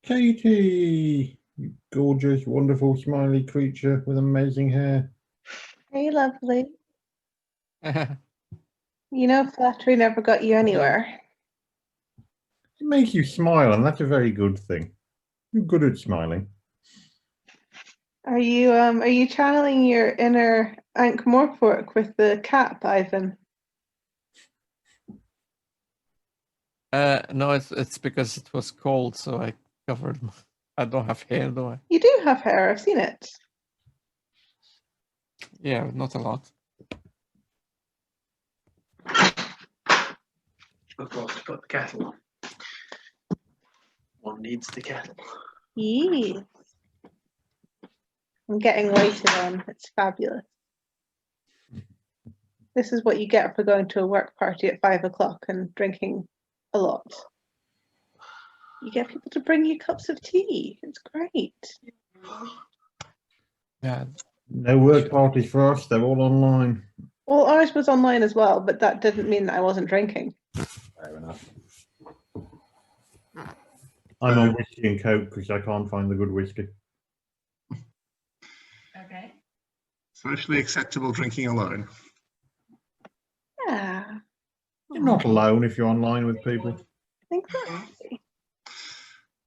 Katie, you gorgeous, wonderful, smiley creature with amazing hair. Hey, lovely. You know, flattery never got you anywhere. It makes you smile, and that's a very good thing. You're good at smiling. Are you channeling your inner Ankh-Morpork with the cap, Ivan? No, it's because it was cold, so I covered. I don't have hair, do I? You do have hair. I've seen it. Yeah, not a lot. Of course, got the kettle. One needs the kettle. Yes. I'm getting waited on. It's fabulous. This is what you get for going to a work party at 5 o'clock and drinking a lot. You get people to bring you cups of tea. It's great. Yeah. No work parties for us, they're all online. Well, ours was online as well, but that didn't mean that I wasn't drinking. Fair enough. I'm on whiskey and coke because I can't find the good whiskey. Okay. Socially acceptable drinking alone. Yeah, You're not alone if you're online with people. I think so.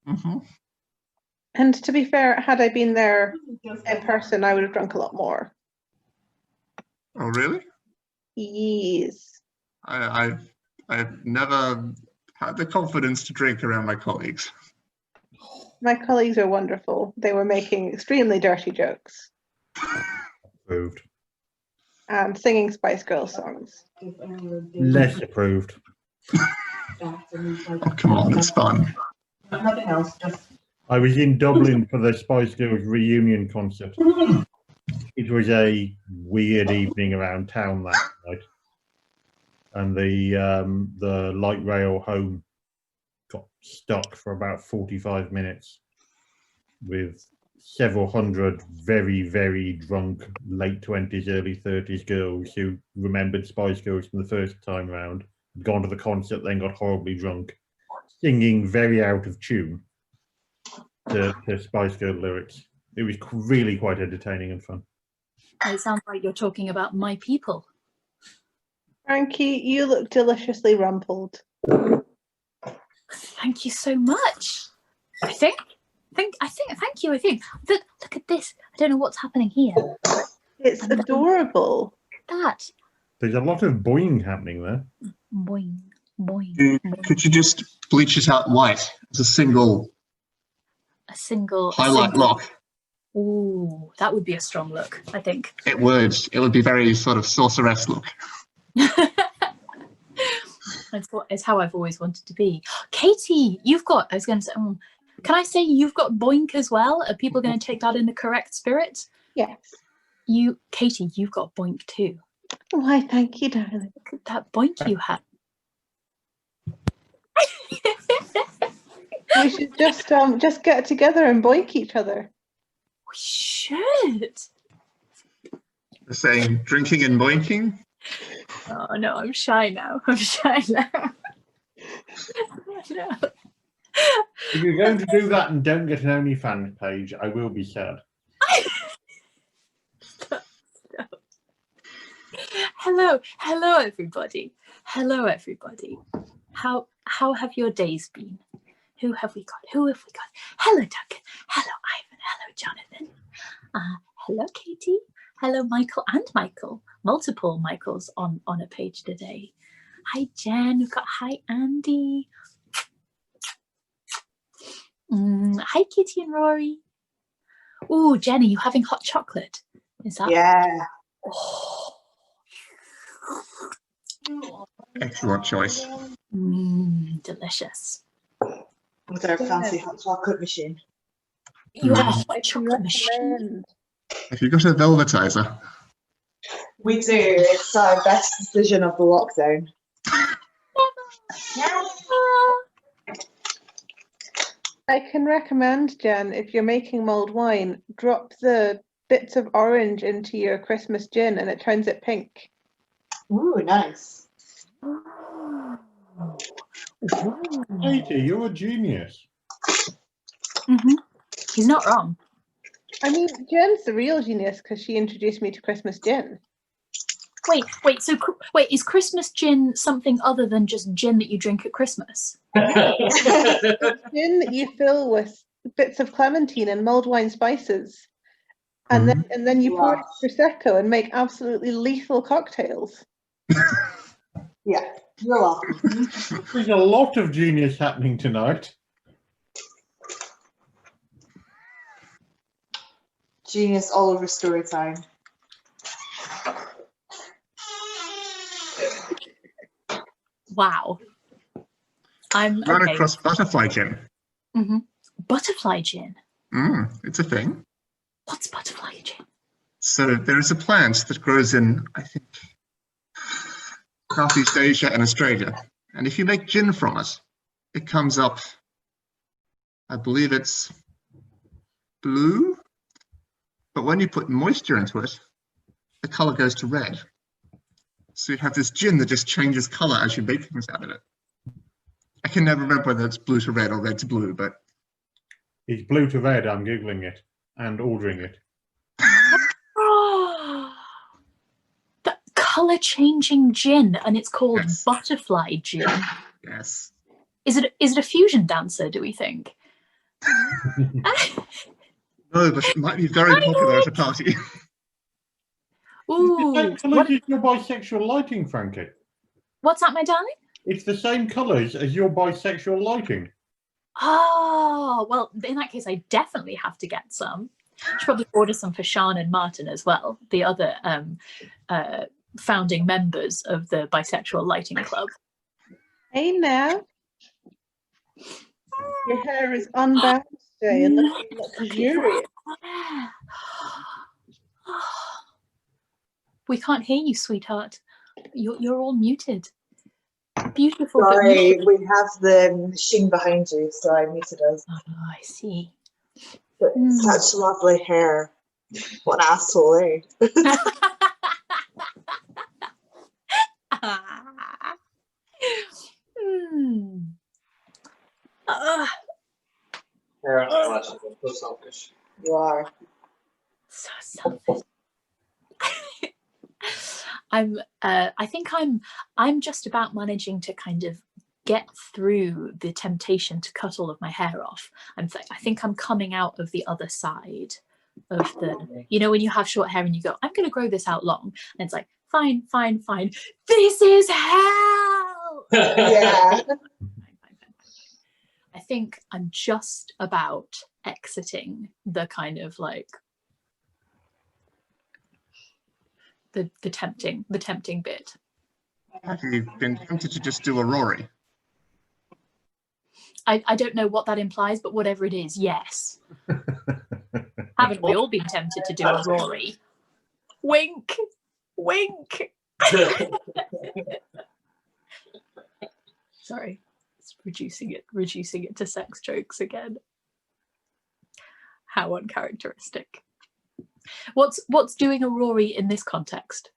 Mm-hmm. And to be fair, had I been there in person, I would have drunk a lot more. Oh, really? Yes. I've never had the confidence to drink around my colleagues. My colleagues are wonderful. They were making extremely dirty jokes Approved. and singing Spice Girls songs. Less approved. Oh, come on, it's fun. Nothing else, just I was in Dublin for the Spice Girls reunion concert. It was a weird evening around town that night, and the light rail home got stuck for about 45 minutes with several hundred very, very drunk late 20s, early 30s girls who remembered Spice Girls from the first time round, had gone to the concert, then got horribly drunk, singing very out of tune to Spice Girl lyrics. It was really quite entertaining and fun. It sounds like you're talking about my people. Frankie, you look deliciously rumpled. Thank you so much. Thank you. Look at this. I don't know what's happening here. It's adorable. That. There's a lot of boing happening there. Boing, boing. Could you just bleach it out white as a single highlight lock? Ooh, that would be a strong look, I think. It would. It would be very sort of sorceress look. It's how I've always wanted to be. Katie, I was going to say, can I say you've got boink as well? Are people going to take that in the correct spirit? Yes. Katie, you've got boink too. Why, thank you, darling. Look at that boink you have. We should just get together and boink each other. We should. The saying, drinking and boinking. Oh no, I'm shy now. No. If you're going to do that and don't get an OnlyFans page, I will be sad. Stop. Hello everybody. How have your days been? Who have we got? Hello Duncan. Hello Ivan. Hello Jonathan. Hello Katie. Hello Michael and Michael. Multiple Michaels on a page today. Hi Jen. We've got hi Andy. Hi Kitty and Rory. Oh Jenny, you having hot chocolate? Is that? yeah. Oh. Excellent choice. Delicious. With our fancy hot chocolate machine. You have a hot chocolate machine. Have you got a velvetizer? We do. It's our best decision of the lockdown. I can recommend, Jen, if you're making mulled wine, drop the bits of orange into your Christmas gin and it turns it pink. Ooh, nice. Katie, you're a genius. He's not wrong. I mean, Jen's the real genius because she introduced me to Christmas gin. Wait, so is Christmas gin something other than just gin that you drink at Christmas? Gin that you fill with bits of clementine and mulled wine spices, and then you pour prosecco and make absolutely lethal cocktails. Yeah, you're welcome. There's a lot of genius happening tonight. Genius all over story time. Wow. I'm Run okay. across butterfly gin. Butterfly gin. It's a thing. What's butterfly gin? So there is a plant that grows in, I think, Southeast Asia and Australia. And if you make gin from it, it comes up, I believe it's blue. But when you put moisture into it, the color goes to red. So you have this gin that just changes color as you make things out of it. I can never remember whether it's blue to red or red to blue, but It's blue to red. I'm Googling it and ordering it. Oh, the color changing gin, and it's called Yes. butterfly gin. yes. Is it a fusion dancer, do we think? No, but it might be very popular at a party. Ooh, It's the same colours as your bisexual lighting, Frankie. what's that, my darling? It's the same colours as your bisexual lighting. Oh, well, in that case, I definitely have to get some. Should probably order some for Sean and Martin as well, the other founding members of the Bisexual Lighting Club. Hey now, your hair is unbound today and looking luxurious. We can't hear you, sweetheart. You're all muted. Beautiful. but Sorry, muted. we have the machine behind you, so I muted us. Oh, I see. But such lovely hair. What an asshole, eh? So selfish. You are. So selfish. I think I'm just about managing to kind of get through the temptation to cut all of my hair off. I think I'm coming out of the other side of the, you know, when you have short hair and you go, I'm going to grow this out long, and it's like, fine. This is hell. Yeah. Fine. I think I'm just about exiting the kind of like the tempting bit. Have you been tempted to just do a Rory? I don't know what that implies, but whatever it is, yes. Haven't we all been tempted to do a Rory? Wink. Sorry, it's reducing it to sex jokes again. How uncharacteristic. What's doing a Rory in this context?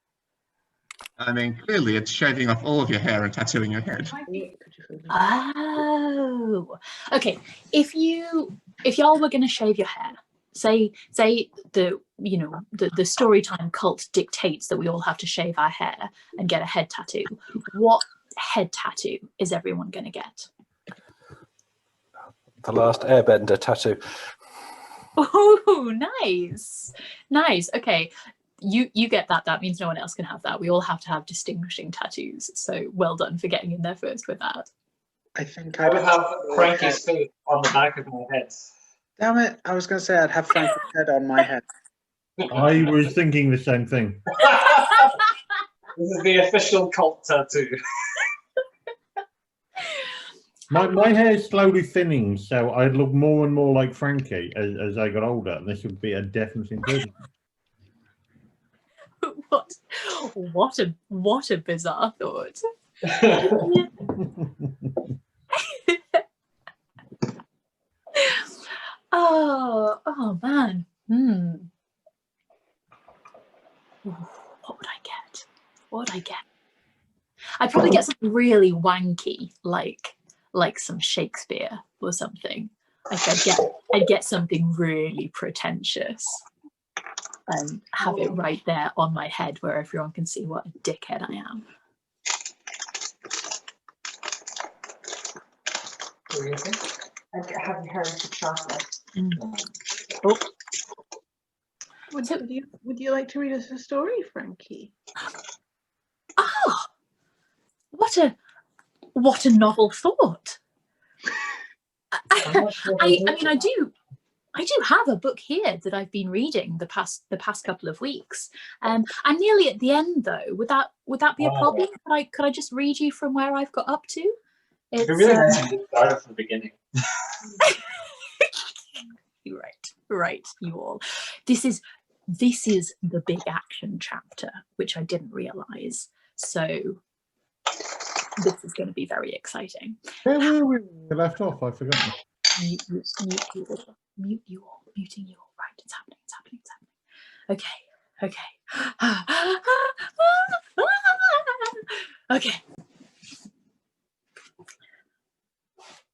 I mean, clearly it's shaving off all of your hair and tattooing your head. Oh, okay. If y'all were going to shave your hair, say the Storytime cult dictates that we all have to shave our hair and get a head tattoo. What head tattoo is everyone going to get? The last Airbender tattoo. Oh, nice. Okay. You get that. That means no one else can have that. We all have to have distinguishing tattoos. So well done for getting in there first with that. I think I would have Frankie's face on the back of my head. Damn it! I was going to say I'd have Frankie's head on my head. I was thinking the same thing. This is the official cult tattoo. My hair is slowly thinning, so I'd look more and more like Frankie as I got older, and this would be a definite improvement. What a bizarre thought. Oh man. Ooh, what would I get? I'd probably get something really wanky, like some Shakespeare or something. I'd get something really pretentious and have it right there on my head where everyone can see what a dickhead I am. Have you heard of chocolate? Oh, Would you like to read us a story, Frankie? ah, what a novel thought. I mean, I do have a book here that I've been reading the past couple of weeks. I'm nearly at the end though. Would that be a problem? Could I just read you from where I've got up to? It'd be really nice if you started from the beginning. Right, you all. This is the big action chapter, which I didn't realise. So this is going to be very exciting. Where were we left off? I've forgotten. Mute you all. Muting you all. Right, it's happening. Okay. Okay.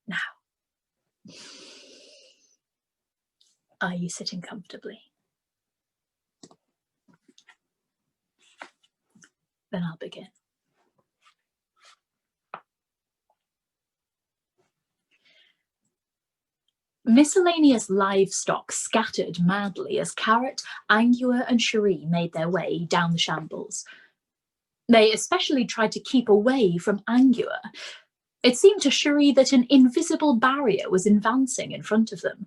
Now, are you sitting comfortably? Then I'll begin. Miscellaneous livestock scattered madly as Carrot, Angua and Cherie made their way down the shambles. They especially tried to keep away from Angua. It seemed to Cherie that an invisible barrier was advancing in front of them.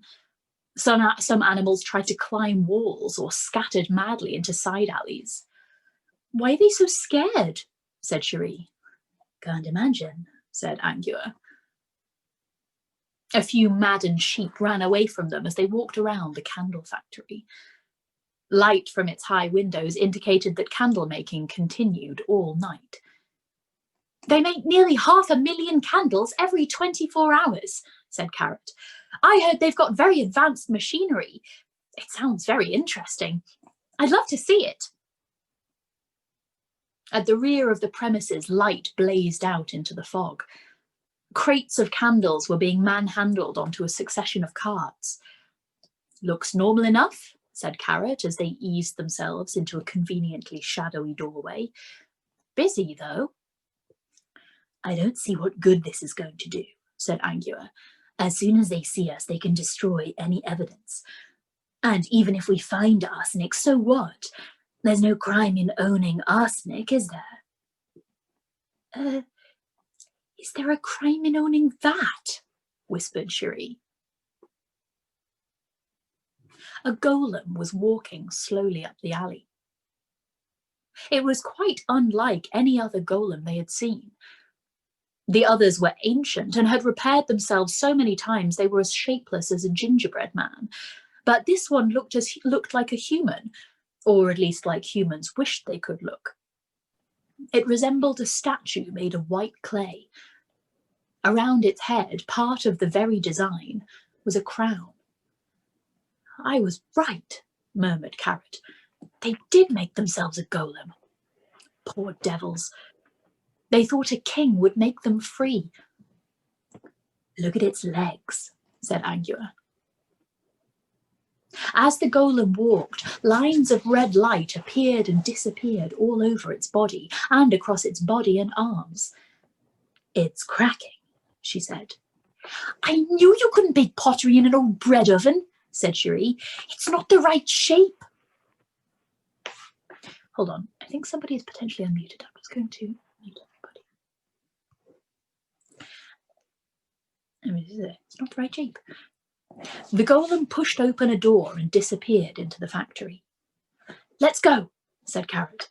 Some animals tried to climb walls or scattered madly into side alleys. "Why are they so scared?" said Cherie. "Can't imagine," said Angua. A few maddened sheep ran away from them as they walked around the candle factory. Light from its high windows indicated that candle making continued all night. "They make nearly 500,000 candles every 24 hours, said Carrot. "I heard they've got very advanced machinery. It sounds very interesting. I'd love to see it." At the rear of the premises, light blazed out into the fog. Crates of candles were being manhandled onto a succession of carts. "Looks normal enough," said Carrot as they eased themselves into a conveniently shadowy doorway. "Busy, though." "I don't see what good this is going to do," said Angua. "As soon as they see us, they can destroy any evidence. And even if we find arsenic, so what? There's no crime in owning arsenic, is there?" Is there a crime in owning that?" whispered Cherie. A golem was walking slowly up the alley. It was quite unlike any other golem they had seen. The others were ancient and had repaired themselves so many times they were as shapeless as a gingerbread man. But this one looked like a human, or at least like humans wished they could look. It resembled a statue made of white clay. Around its head, part of the very design, was a crown. "I was right," murmured Carrot. "They did make themselves a golem. Poor devils. They thought a king would make them free." "Look at its legs," said Angua. As the golem walked, lines of red light appeared and disappeared all over its body and across its body and arms. "It's cracking," she said. "I knew you couldn't bake pottery in an old bread oven," said Cherie. "It's not the right shape." Hold on, I think somebody is potentially unmuted. I'm just going to mute everybody. It's not the right shape. The golem pushed open a door and disappeared into the factory. "Let's go," said Carrot.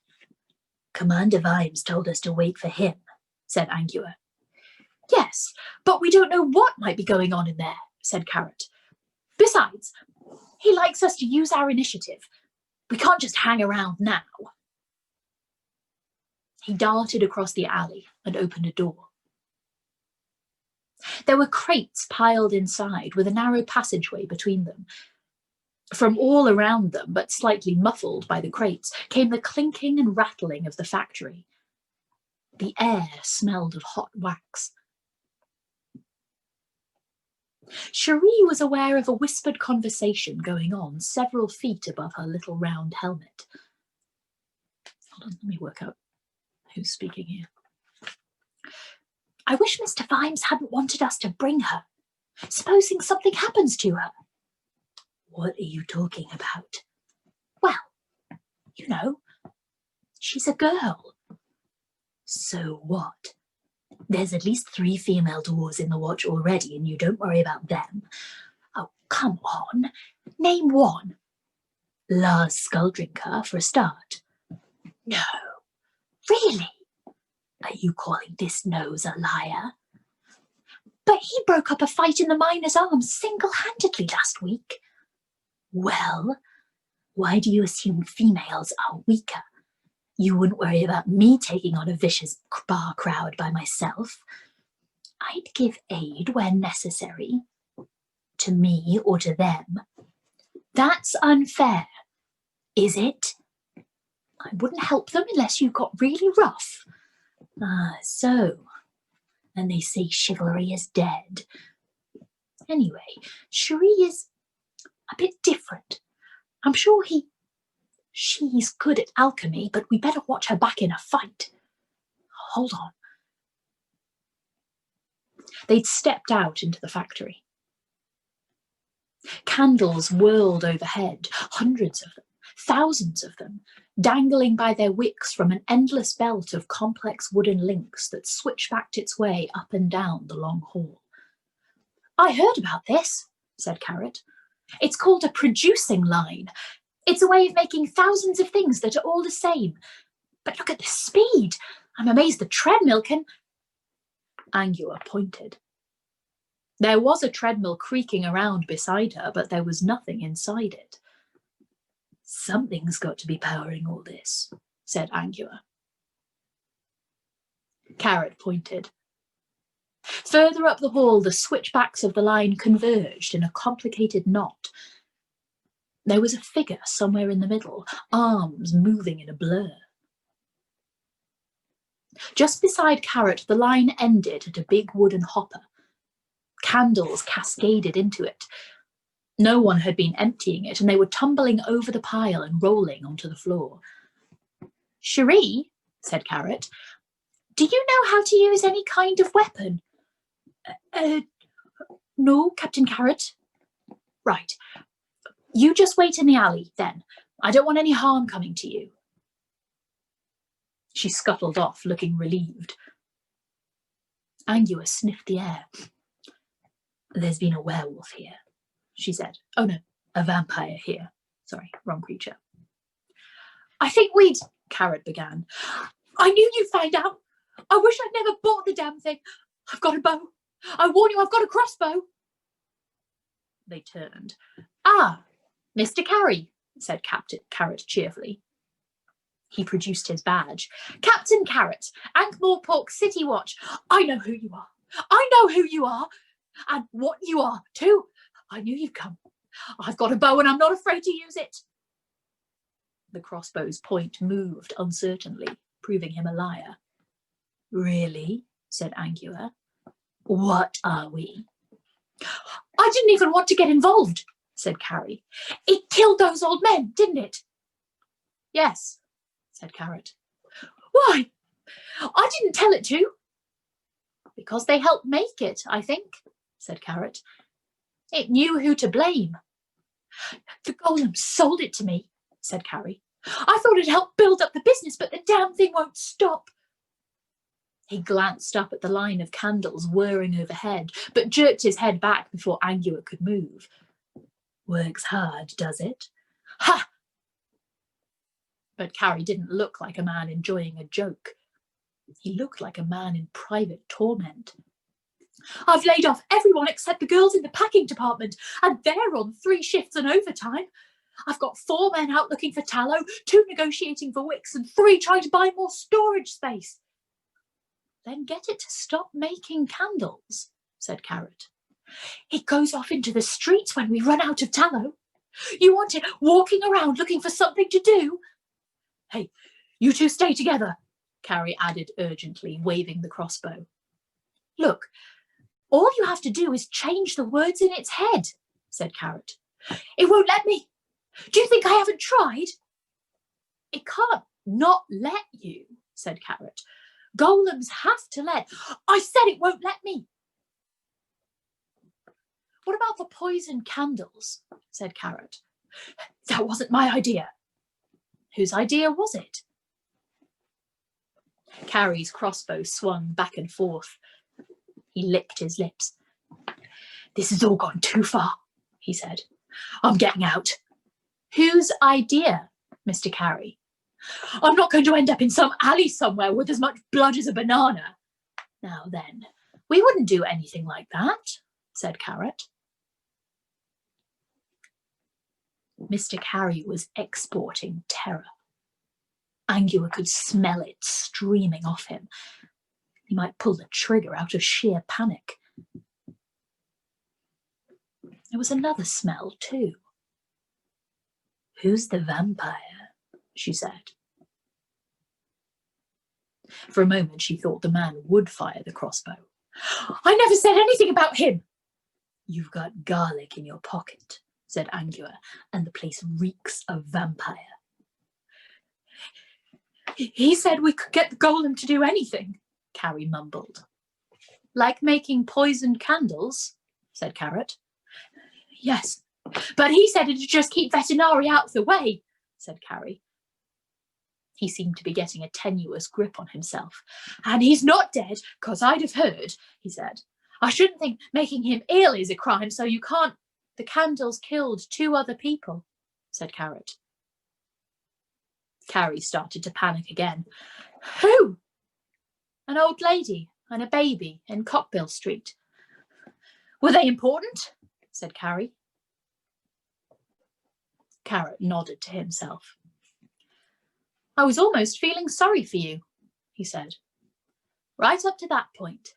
"Commander Vimes told us to wait for him," said Angua. "Yes, but we don't know what might be going on in there," said Carrot. "Besides, he likes us to use our initiative. We can't just hang around now." He darted across the alley and opened a door. There were crates piled inside with a narrow passageway between them. From all around them, but slightly muffled by the crates, came the clinking and rattling of the factory. The air smelled of hot wax. Cherie was aware of a whispered conversation going on several feet above her little round helmet. Hold on, let me work out who's speaking here. I wish Mr. Vimes hadn't wanted us to bring her. Supposing something happens to her. What are you talking about? Well, you know, she's a girl. So what? There's at least 3 female dwarves in the watch already, and you don't worry about them. Oh, come on. Name one. Lars Skulldrinker, for a start. No. Really? Are you calling this nose a liar? But he broke up a fight in the Miner's Arms single-handedly last week. Well, why do you assume females are weaker? You wouldn't worry about me taking on a vicious bar crowd by myself. I'd give aid when necessary. To me or to them. That's unfair, is it? I wouldn't help them unless you got really rough. Ah, so. And they say chivalry is dead. Anyway, Cherie is a bit different. I'm sure she's good at alchemy, but we better watch her back in a fight. Hold on. They'd stepped out into the factory. Candles whirled overhead, hundreds of them, thousands of them, dangling by their wicks from an endless belt of complex wooden links that switchbacked its way up and down the long hall. I heard about this, said Carrot. It's called a producing line. It's a way of making thousands of things that are all the same. But look at the speed. I'm amazed the treadmill can... Angua pointed. There was a treadmill creaking around beside her, but there was nothing inside it. Something's got to be powering all this, said Angua. Carrot pointed. Further up the hall, the switchbacks of the line converged in a complicated knot. There was a figure somewhere in the middle, arms moving in a blur. Just beside Carrot, the line ended at a big wooden hopper. Candles cascaded into it. No one had been emptying it, and they were tumbling over the pile and rolling onto the floor. Cherie, said Carrot, do you know how to use any kind of weapon? No, Captain Carrot. Right. You just wait in the alley, then. I don't want any harm coming to you. She scuttled off, looking relieved. Angua sniffed the air. There's been a werewolf here, she said. Oh no, a vampire here. Sorry, wrong creature. I think we'd... Carrot began. I knew you'd find out. I wish I'd never bought the damn thing. I've got a bow. I warn you, I've got a crossbow. They turned. Ah, Mr. Carey, said Captain Carrot cheerfully. He produced his badge. Captain Carrot, Ankh-Morpork City Watch. I know who you are. I know who you are. And what you are, too. I knew you'd come. I've got a bow and I'm not afraid to use it. The crossbow's point moved uncertainly, proving him a liar. Really? Said Angua. What are we? I didn't even want to get involved, said Carrie. It killed those old men, didn't it? Yes, said Carrot. Why? I didn't tell it to. Because they helped make it, I think, said Carrot. It knew who to blame. The golem sold it to me, said Carrie. I thought it'd help build up the business, but the damn thing won't stop. He glanced up at the line of candles whirring overhead, but jerked his head back before Angua could move. Works hard, does it? Ha! But Carrie didn't look like a man enjoying a joke. He looked like a man in private torment. I've laid off everyone except the girls in the packing department, and they're on 3 shifts and overtime. I've got 4 men out looking for tallow, 2 negotiating for wicks, and 3 trying to buy more storage space. Then get it to stop making candles, said Carrot. It goes off into the streets when we run out of tallow. You want it walking around looking for something to do? Hey, you 2 stay together, Carrie added urgently, waving the crossbow. Look, All you have to do is change the words in its head, said Carrot. It won't let me. Do you think I haven't tried? It can't not let you, said Carrot. Golems have to let. I said it won't let me. What about the poisoned candles, said Carrot. That wasn't my idea. Whose idea was it? Carrie's crossbow swung back and forth. He licked his lips. This has all gone too far, he said. I'm getting out. Whose idea, Mr. Carrie? I'm not going to end up in some alley somewhere with as much blood as a banana. Now then, we wouldn't do anything like that, said Carrot. Mr. Carrie was exporting terror. Angua could smell it streaming off him. He might pull the trigger out of sheer panic. There was another smell too. Who's the vampire? She said. For a moment she thought the man would fire the crossbow. I never said anything about him. You've got garlic in your pocket, said Angua, and the place reeks of vampire. He said we could get the golem to do anything, Carrie mumbled. Like making poisoned candles, said Carrot. Yes, but he said it'd just keep veterinary out of the way, said Carrie. He seemed to be getting a tenuous grip on himself. And he's not dead, 'cause I'd have heard, he said. I shouldn't think making him ill is a crime, so you can't. The candles killed 2 other people, said Carrot. Carrie started to panic again. Who? An old lady and a baby in Cockbill Street. Were they important? Said Carrie. Carrot nodded to himself. I was almost feeling sorry for you, he said. Right up to that point.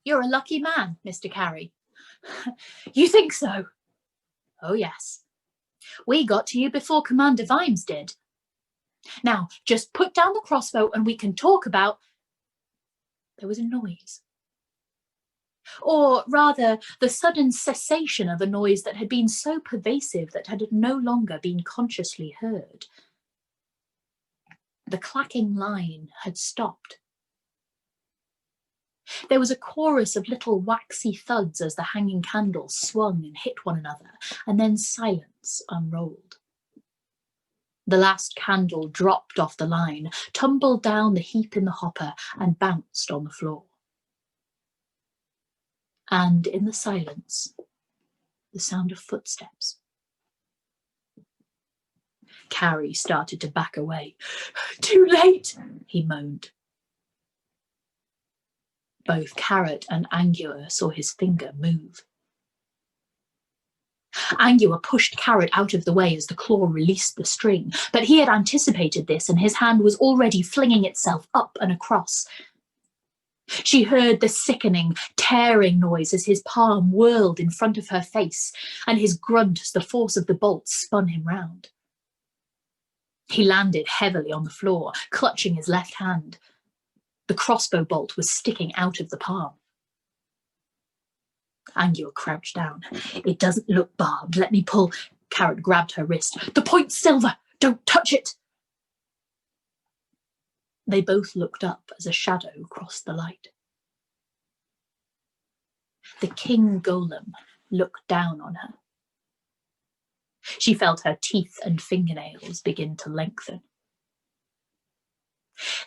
You're a lucky man, Mr. Carrie. You think so? Oh, yes. We got to you before Commander Vimes did. Now, just put down the crossbow and we can talk about... There was a noise. Or rather, the sudden cessation of a noise that had been so pervasive that had no longer been consciously heard. The clacking line had stopped. There was a chorus of little waxy thuds as the hanging candles swung and hit one another, and then silence unrolled. The last candle dropped off the line, tumbled down the heap in the hopper, and bounced on the floor. And in the silence, the sound of footsteps. Carrie started to back away. Too late, he moaned. Both Carrot and Angua saw his finger move. Angua pushed Carrot out of the way as the claw released the string, but he had anticipated this and his hand was already flinging itself up and across. She heard the sickening, tearing noise as his palm whirled in front of her face and his grunt as the force of the bolt spun him round. He landed heavily on the floor, clutching his left hand. The crossbow bolt was sticking out of the palm. Angua crouched down. It doesn't look barbed. Let me pull. Carrot grabbed her wrist. The point's silver. Don't touch it. They both looked up as a shadow crossed the light. The king golem looked down on her. She felt her teeth and fingernails begin to lengthen.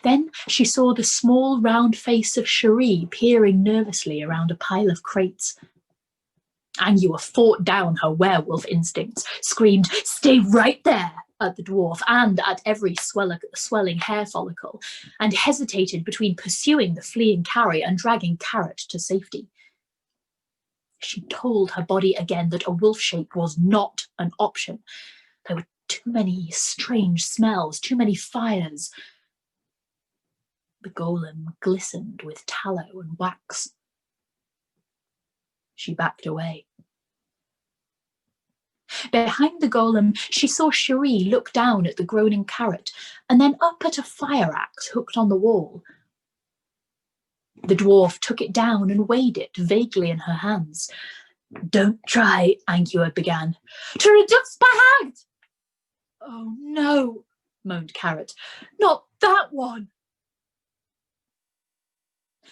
Then she saw the small round face of Cherie peering nervously around a pile of crates. Angua fought down her werewolf instincts, screamed, "Stay right there!" at the dwarf and at every swelling hair follicle, and hesitated between pursuing the fleeing Carrie and dragging Carrot to safety. She told her body again that a wolf shape was not an option. There were too many strange smells, too many fires. The golem glistened with tallow and wax. She backed away. Behind the golem, she saw Cherie look down at the groaning Carrot and then up at a fire axe hooked on the wall. The dwarf took it down and weighed it vaguely in her hands. "Don't try," Angua began. "To reduce by hand!" "Oh no," moaned Carrot. "Not that one."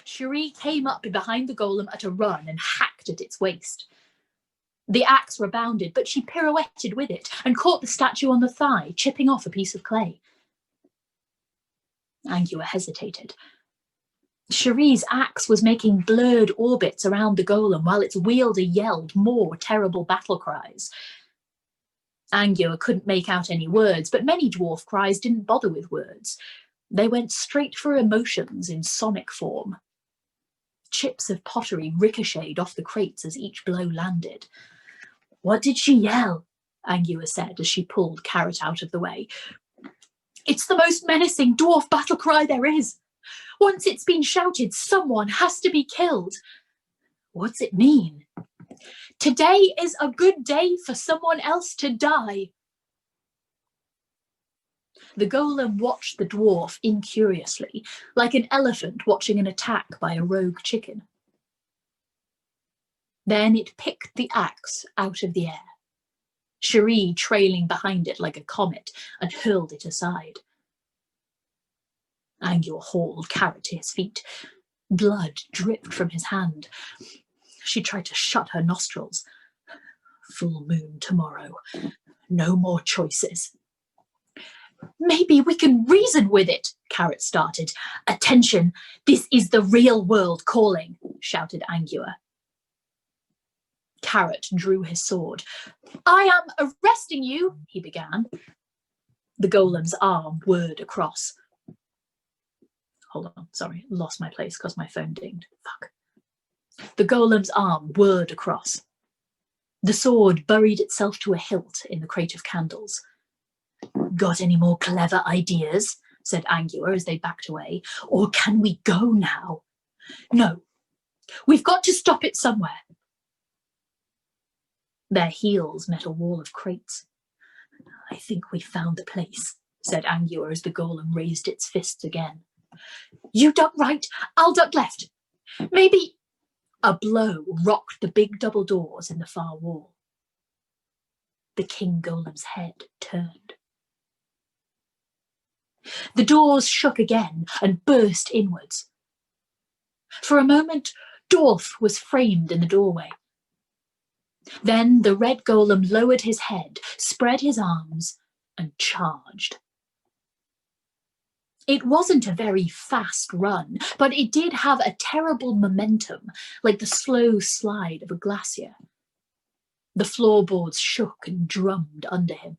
Cherie came up behind the golem at a run and hacked at its waist. The axe rebounded, but she pirouetted with it and caught the statue on the thigh, chipping off a piece of clay. Angua hesitated. Cherie's axe was making blurred orbits around the golem while its wielder yelled more terrible battle cries. Angua couldn't make out any words, but many dwarf cries didn't bother with words. They went straight for emotions in sonic form. Chips of pottery ricocheted off the crates as each blow landed. "What did she yell?" Angua said as she pulled Carrot out of the way. "It's the most menacing dwarf battle cry there is. Once it's been shouted, someone has to be killed." "What's it mean?" "Today is a good day for someone else to die." The golem watched the dwarf incuriously, like an elephant watching an attack by a rogue chicken. Then it picked the axe out of the air, Cherie trailing behind it like a comet, and hurled it aside. Angua hauled Carrot to his feet. Blood dripped from his hand. She tried to shut her nostrils. Full moon tomorrow. No more choices. "Maybe we can reason with it," Carrot started. "Attention, this is the real world calling," shouted Angua. Carrot drew his sword. "I am arresting you," he began. The golem's arm whirred across. Hold on, sorry, lost my place because my phone dinged. Fuck. The golem's arm whirred across. The sword buried itself to a hilt in the crate of candles. "Got any more clever ideas?" said Angua as they backed away. "Or can we go now?" "No, we've got to stop it somewhere." Their heels met a wall of crates. "I think we found the place," said Angua as the golem raised its fists again. "You duck right, I'll duck left. Maybe..." A blow rocked the big double doors in the far wall. The king golem's head turned. The doors shook again and burst inwards. For a moment, Dorf was framed in the doorway. Then the red golem lowered his head, spread his arms, and charged. It wasn't a very fast run, but it did have a terrible momentum, like the slow slide of a glacier. The floorboards shook and drummed under him.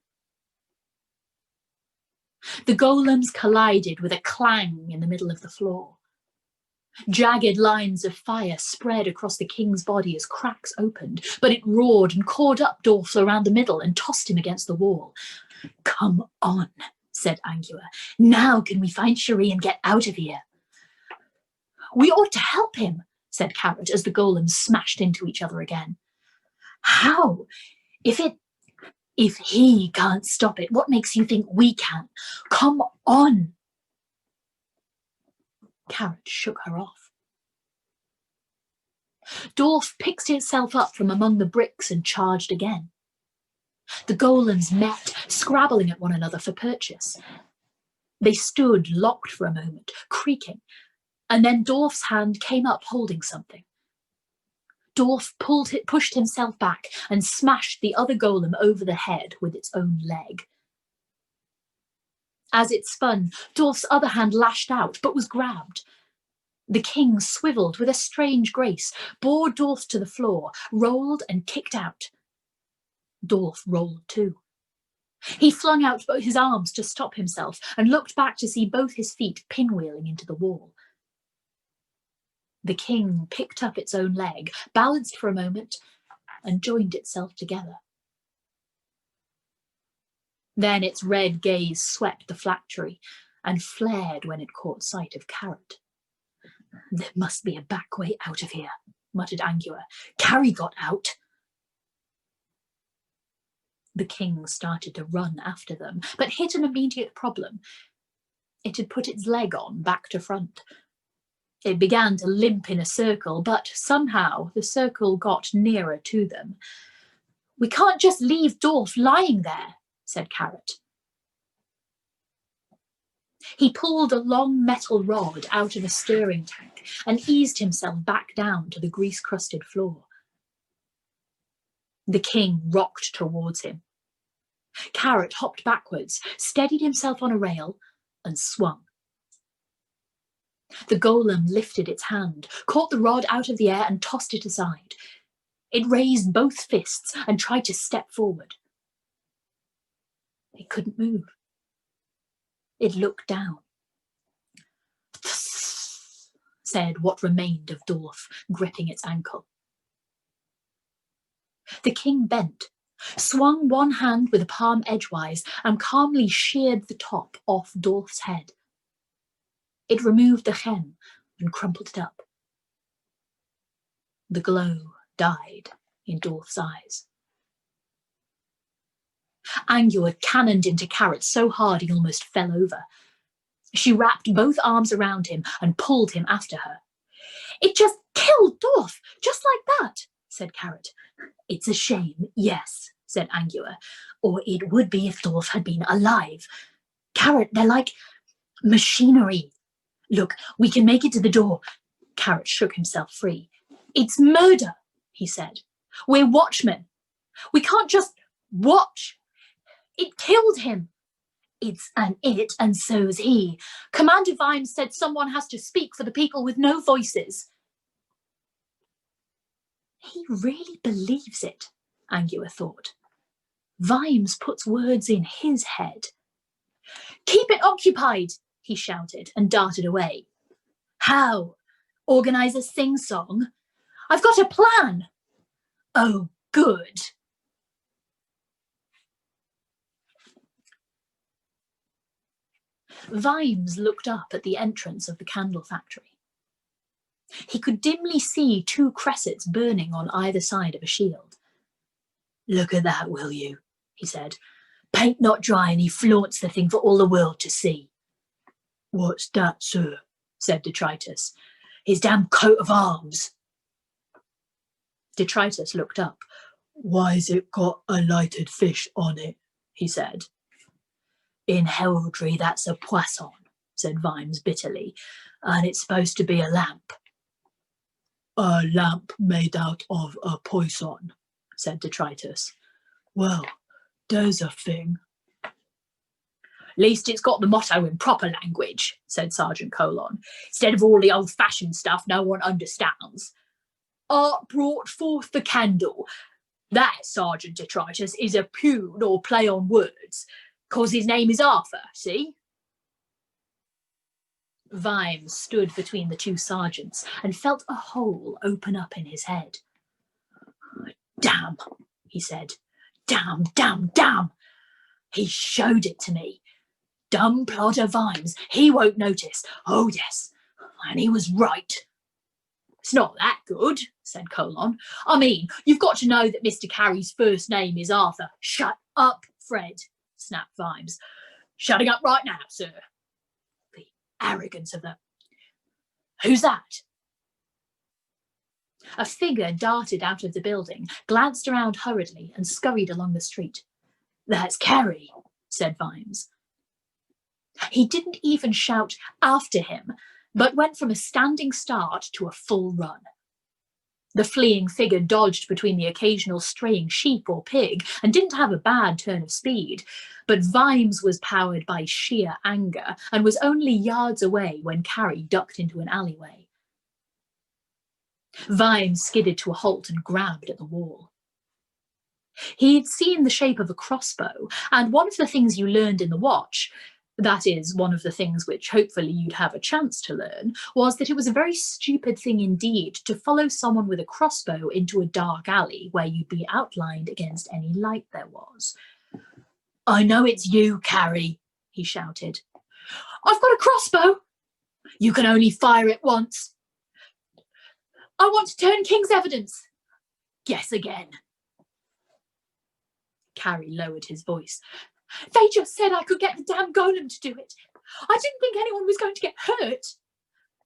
The golems collided with a clang in the middle of the floor. Jagged lines of fire spread across the king's body as cracks opened, but it roared and caught up Dorf around the middle and tossed him against the wall. "Come on," said Angua. "Now can we find Cherie and get out of here?" "We ought to help him," said Carrot as the golems smashed into each other again. "How? If he can't stop it, what makes you think we can? Come on." Carrot shook her off. Dorf picked itself up from among the bricks and charged again. The golems met, scrabbling at one another for purchase. They stood locked for a moment, creaking, and then Dorf's hand came up holding something. Dorf pushed himself back and smashed the other golem over the head with its own leg. As it spun, Dorf's other hand lashed out, but was grabbed. The king swiveled with a strange grace, bore Dorf to the floor, rolled and kicked out. Dorf rolled too. He flung out both his arms to stop himself and looked back to see both his feet pinwheeling into the wall. The king picked up its own leg, balanced for a moment, and joined itself together. Then its red gaze swept the factory and flared when it caught sight of Carrot. "There must be a back way out of here," muttered Angua. "Carrie got out." The king started to run after them, but hit an immediate problem. It had put its leg on back to front. It began to limp in a circle, but somehow the circle got nearer to them. "We can't just leave Dorf lying there," said Carrot. He pulled a long metal rod out of a stirring tank and eased himself back down to the grease-crusted floor. The king rocked towards him. Carrot hopped backwards, steadied himself on a rail, and swung. The golem lifted its hand, caught the rod out of the air and tossed it aside. It raised both fists and tried to step forward. It couldn't move. It looked down. "Tss," said what remained of Dorf, gripping its ankle. The king bent, swung one hand with a palm edgewise, and calmly sheared the top off Dorf's head. It removed the hem and crumpled it up. The glow died in Dorf's eyes. Angua cannoned into Carrot so hard he almost fell over. She wrapped both arms around him and pulled him after her. "It just killed Dorf, just like that," said Carrot. "It's a shame, yes," said Angua, "or it would be if Dorf had been alive. Carrot, they're like machinery. Look, we can make it to the door." Carrot shook himself free. "It's murder," he said. "We're watchmen. We can't just watch. It killed him. It's an it, and so's he. Commander Vimes said someone has to speak for the people with no voices." He really believes it, Angua thought. Vimes puts words in his head. "Keep it occupied," he shouted and darted away. "How? Organise a sing-song? I've got a plan." "Oh, good." Vimes looked up at the entrance of the candle factory. He could dimly see two cressets burning on either side of a shield. "Look at that, will you?" he said. "Paint not dry and he flaunts the thing for all the world to see." "What's that, sir?" said Detritus. "His damn coat of arms." Detritus looked up. "Why's it got a lighted fish on it?" he said. "In heraldry, that's a poisson," said Vimes bitterly, "and it's supposed to be a lamp." "A lamp made out of a poison," said Detritus. "Well, there's a thing." "Least it's got the motto in proper language," said Sergeant Colon, "instead of all the old-fashioned stuff no one understands. Art brought forth the candle. That, Sergeant Detritus, is a pun or play on words, 'cause his name is Arthur, see?" Vimes stood between the two sergeants and felt a hole open up in his head. "Damn," he said. "Damn, damn, damn. He showed it to me. Dumb plodder Vimes, he won't notice. Oh, yes, and he was right." "It's not that good," said Colon. "I mean, you've got to know that Mr. Carey's first name is Arthur." "Shut up, Fred," snapped Vimes. "Shutting up right now, sir." The arrogance of the... "Who's that?" A figure darted out of the building, glanced around hurriedly, and scurried along the street. "That's Carey," said Vimes. He didn't even shout after him, but went from a standing start to a full run. The fleeing figure dodged between the occasional straying sheep or pig and didn't have a bad turn of speed, but Vimes was powered by sheer anger and was only yards away when Carey ducked into an alleyway. Vimes skidded to a halt and grabbed at the wall. He'd seen the shape of a crossbow, and one of the things you learned in the watch, that is, one of the things which hopefully you'd have a chance to learn, was that it was a very stupid thing indeed to follow someone with a crossbow into a dark alley where you'd be outlined against any light there was. "I know it's you, Carey," he shouted. "I've got a crossbow." "You can only fire it once." "I want to turn King's evidence." "Guess again." Carey lowered his voice. "They just said I could get the damn golem to do it. I didn't think anyone was going to get hurt."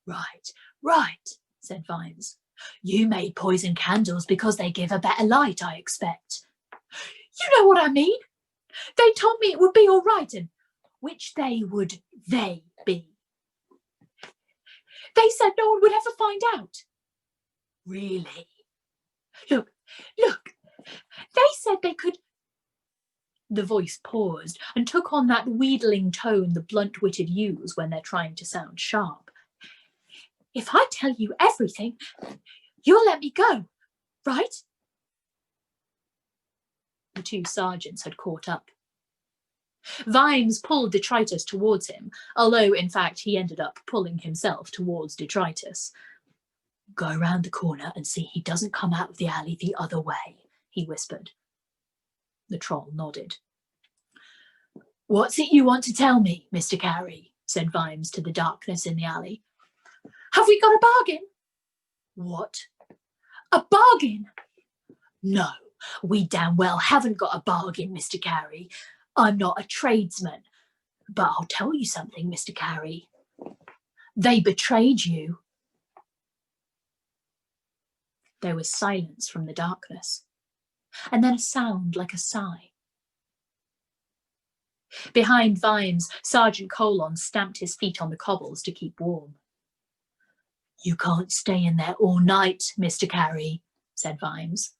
"Right, Right, said Vimes. You made poison candles because they give a better light, I expect. You know what I mean. They told me it would be all right, and which day would they be? They said no one would ever find out. Really? Look, they said they could... The voice paused and took on that wheedling tone the blunt-witted use when they're trying to sound sharp. If I tell you everything, you'll let me go, right? The two sergeants had caught up. Vimes pulled detritus towards him, although in fact he ended up pulling himself towards detritus. Go round the corner and see he doesn't come out of the alley the other way, he whispered. The troll nodded. What's it you want to tell me, Mr. Carey? Said Vimes to the darkness in the alley. Have we got a bargain? What? A bargain? No, we damn well haven't got a bargain, Mr. Carey. I'm not a tradesman. But I'll tell you something, Mr. Carey. They betrayed you. There was silence from the darkness, and then a sound like a sigh. Behind Vimes, Sergeant Colon stamped his feet on the cobbles to keep warm. You can't stay in there all night, Mr. Carey, said Vimes.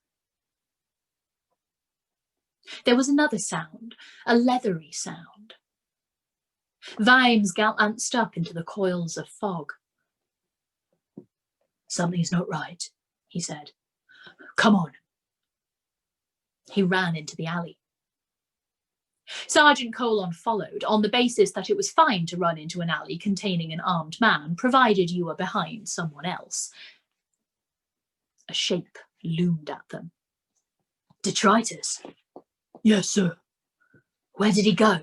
There was another sound, a leathery sound. Vimes glanced up into the coils of fog. Something's not right, he said. Come on. He ran into the alley. Sergeant Colon followed on the basis that it was fine to run into an alley containing an armed man, provided you were behind someone else. A shape loomed at them. Detritus? Yes, sir. Where did he go?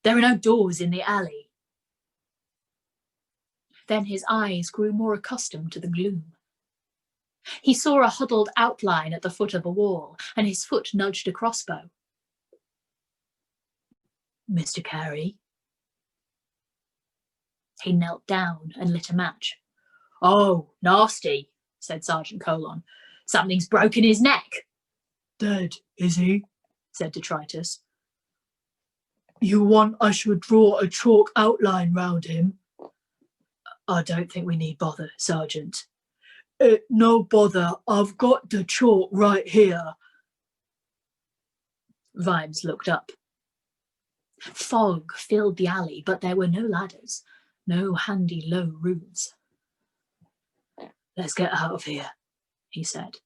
There are no doors in the alley. Then his eyes grew more accustomed to the gloom. He saw a huddled outline at the foot of a wall, and his foot nudged a crossbow. Mr. Carey? He knelt down and lit a match. Oh, nasty, said Sergeant Colon. Something's broken his neck. Dead, is he? Said Detritus. You want I should draw a chalk outline round him? I don't think we need bother, Sergeant. No bother, I've got the chalk right here. Vimes looked up. Fog filled the alley, but there were no ladders, no handy low roofs. Let's get out of here, he said.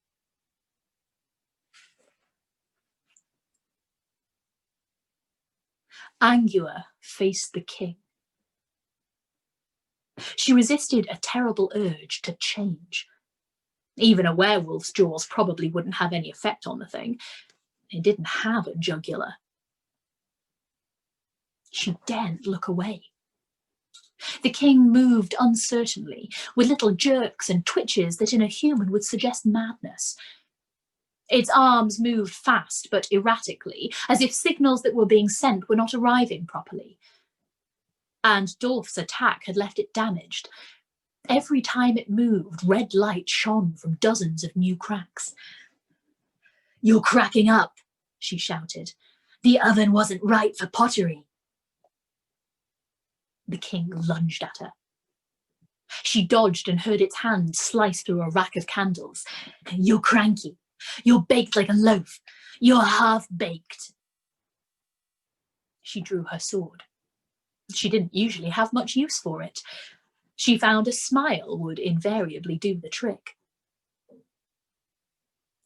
Angua faced the king. She resisted a terrible urge to change. Even a werewolf's jaws probably wouldn't have any effect on the thing. It didn't have a jugular. She daren't look away. The king moved uncertainly, with little jerks and twitches that in a human would suggest madness. Its arms moved fast but erratically, as if signals that were being sent were not arriving properly. And Dolph's attack had left it damaged. Every time it moved, red light shone from dozens of new cracks. You're cracking up, she shouted. The oven wasn't right for pottery. The king lunged at her. She dodged and heard its hand slice through a rack of candles. You're cranky. You're baked like a loaf. You're half-baked. She drew her sword. She didn't usually have much use for it. She found a smile would invariably do the trick.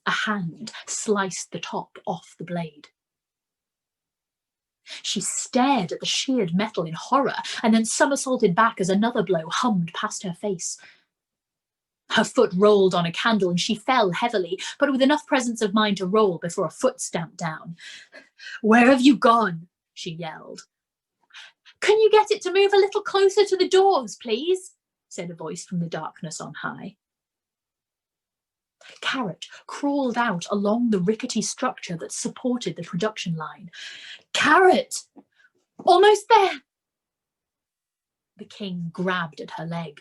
A hand sliced the top off the blade. She stared at the sheared metal in horror and then somersaulted back as another blow hummed past her face. Her foot rolled on a candle and she fell heavily, but with enough presence of mind to roll before a foot stamped down. Where have you gone? She yelled. Can you get it to move a little closer to the doors, please? Said a voice from the darkness on high. Carrot crawled out along the rickety structure that supported the production line. Carrot! Almost there! The king grabbed at her leg.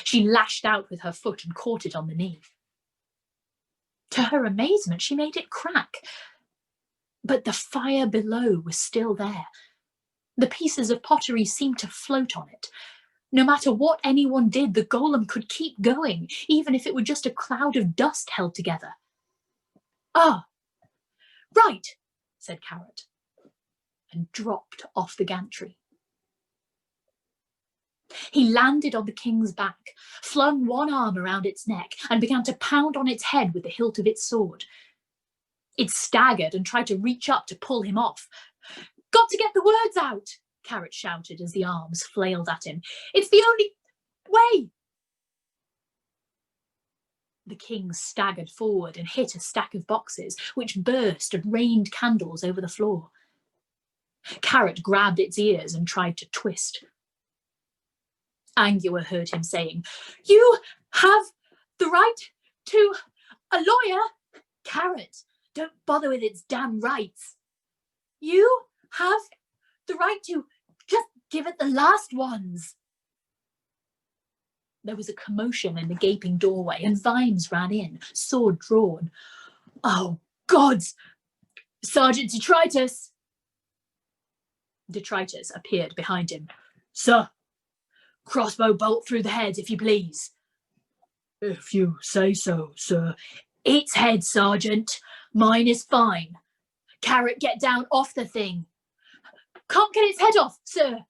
She lashed out with her foot and caught it on the knee. To her amazement, she made it crack. But the fire below was still there. The pieces of pottery seemed to float on it. No matter what anyone did, the golem could keep going, even if it were just a cloud of dust held together. "Ah, right," said Carrot, and dropped off the gantry. He landed on the king's back, flung one arm around its neck, and began to pound on its head with the hilt of its sword. It staggered and tried to reach up to pull him off. "Got to get the words out," Carrot shouted as the arms flailed at him. "It's the only way." The king staggered forward and hit a stack of boxes, which burst and rained candles over the floor. Carrot grabbed its ears and tried to twist. Angua heard him saying, "You have the right to a lawyer." "Carrot, don't bother with its damn rights." "You have the right to just give it the last ones." There was a commotion in the gaping doorway, and Vimes ran in, sword drawn. "Oh, gods! Sergeant Detritus!" Detritus appeared behind him. "Sir, crossbow bolt through the head, if you please." "If you say so, sir." "Its head, Sergeant. Mine is fine. Carrot, get down off the thing." "Can't get its head off, sir."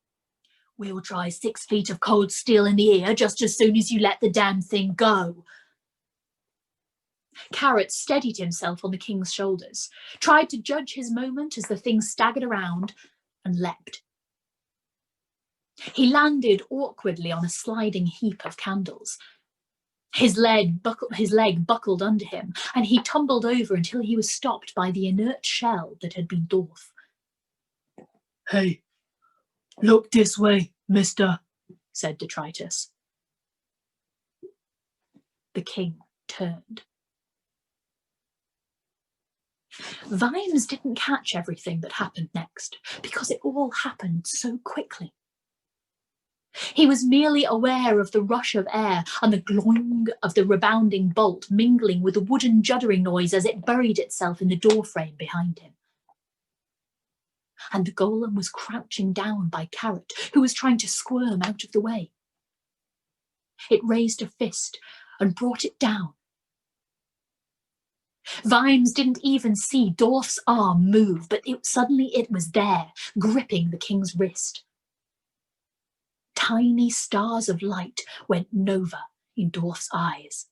"We'll try 6 feet of cold steel in the ear just as soon as you let the damn thing go." Carrot steadied himself on the king's shoulders, tried to judge his moment as the thing staggered around, and leapt. He landed awkwardly on a sliding heap of candles. His leg buckled under him, and he tumbled over until he was stopped by the inert shell that had been Dorf. "Hey, look this way, mister," said Detritus. The king turned. Vimes didn't catch everything that happened next, because it all happened so quickly. He was merely aware of the rush of air and the gloing of the rebounding bolt mingling with the wooden juddering noise as it buried itself in the doorframe behind him. And the golem was crouching down by Carrot, who was trying to squirm out of the way. It raised a fist and brought it down. Vimes didn't even see Dorf's arm move, but suddenly it was there, gripping the king's wrist. Tiny stars of light went nova in Dorf's eyes.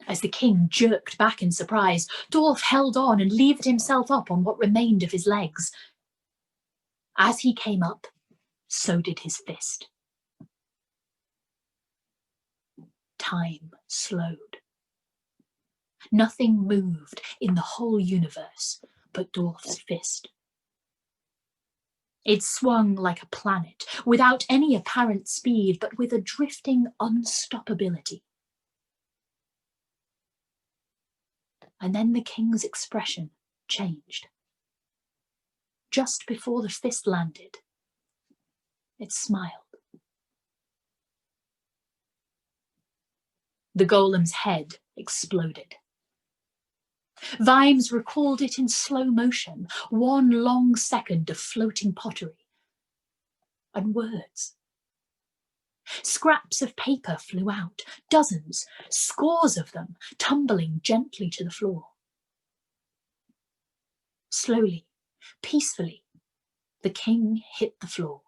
As the king jerked back in surprise, Dorf held on and levered himself up on what remained of his legs. As he came up, so did his fist. Time slowed. Nothing moved in the whole universe but Dorf's fist. It swung like a planet, without any apparent speed, but with a drifting unstoppability. And then the king's expression changed. Just before the fist landed, it smiled. The golem's head exploded. Vimes recalled it in slow motion, one long second of floating pottery. And words. Scraps of paper flew out, dozens, scores of them, tumbling gently to the floor. Slowly, peacefully, the king hit the floor.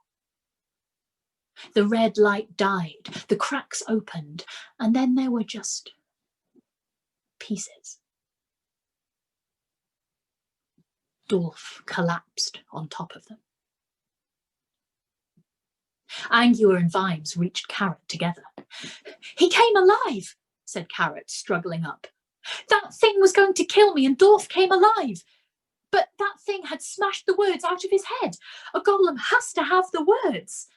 The red light died, the cracks opened, and then there were just pieces. Dorf collapsed on top of them. Angua and Vimes reached Carrot together. "He came alive," said Carrot, struggling up. "That thing was going to kill me and Dorf came alive. But that thing had smashed the words out of his head. A golem has to have the words."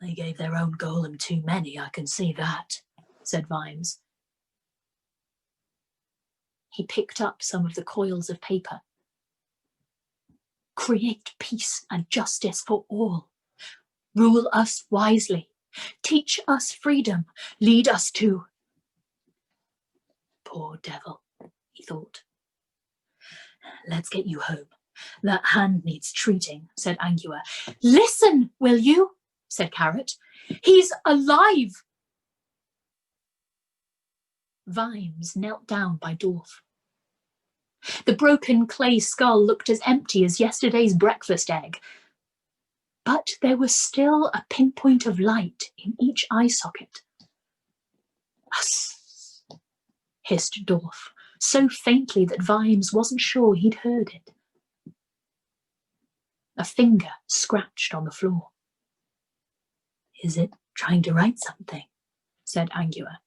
"They gave their own golem too many, I can see that," said Vimes. He picked up some of the coils of paper. Create peace and justice for all. Rule us wisely. Teach us freedom. Lead us to... Poor devil, he thought. Let's get you home. That hand needs treating, said Angua. Listen, will you? Said Carrot. He's alive. Vimes knelt down by Dorf. The broken clay skull looked as empty as yesterday's breakfast egg. But there was still a pinpoint of light in each eye socket. Huss, hissed Dorf, so faintly that Vimes wasn't sure he'd heard it. A finger scratched on the floor. Is it trying to write something? Said Angua.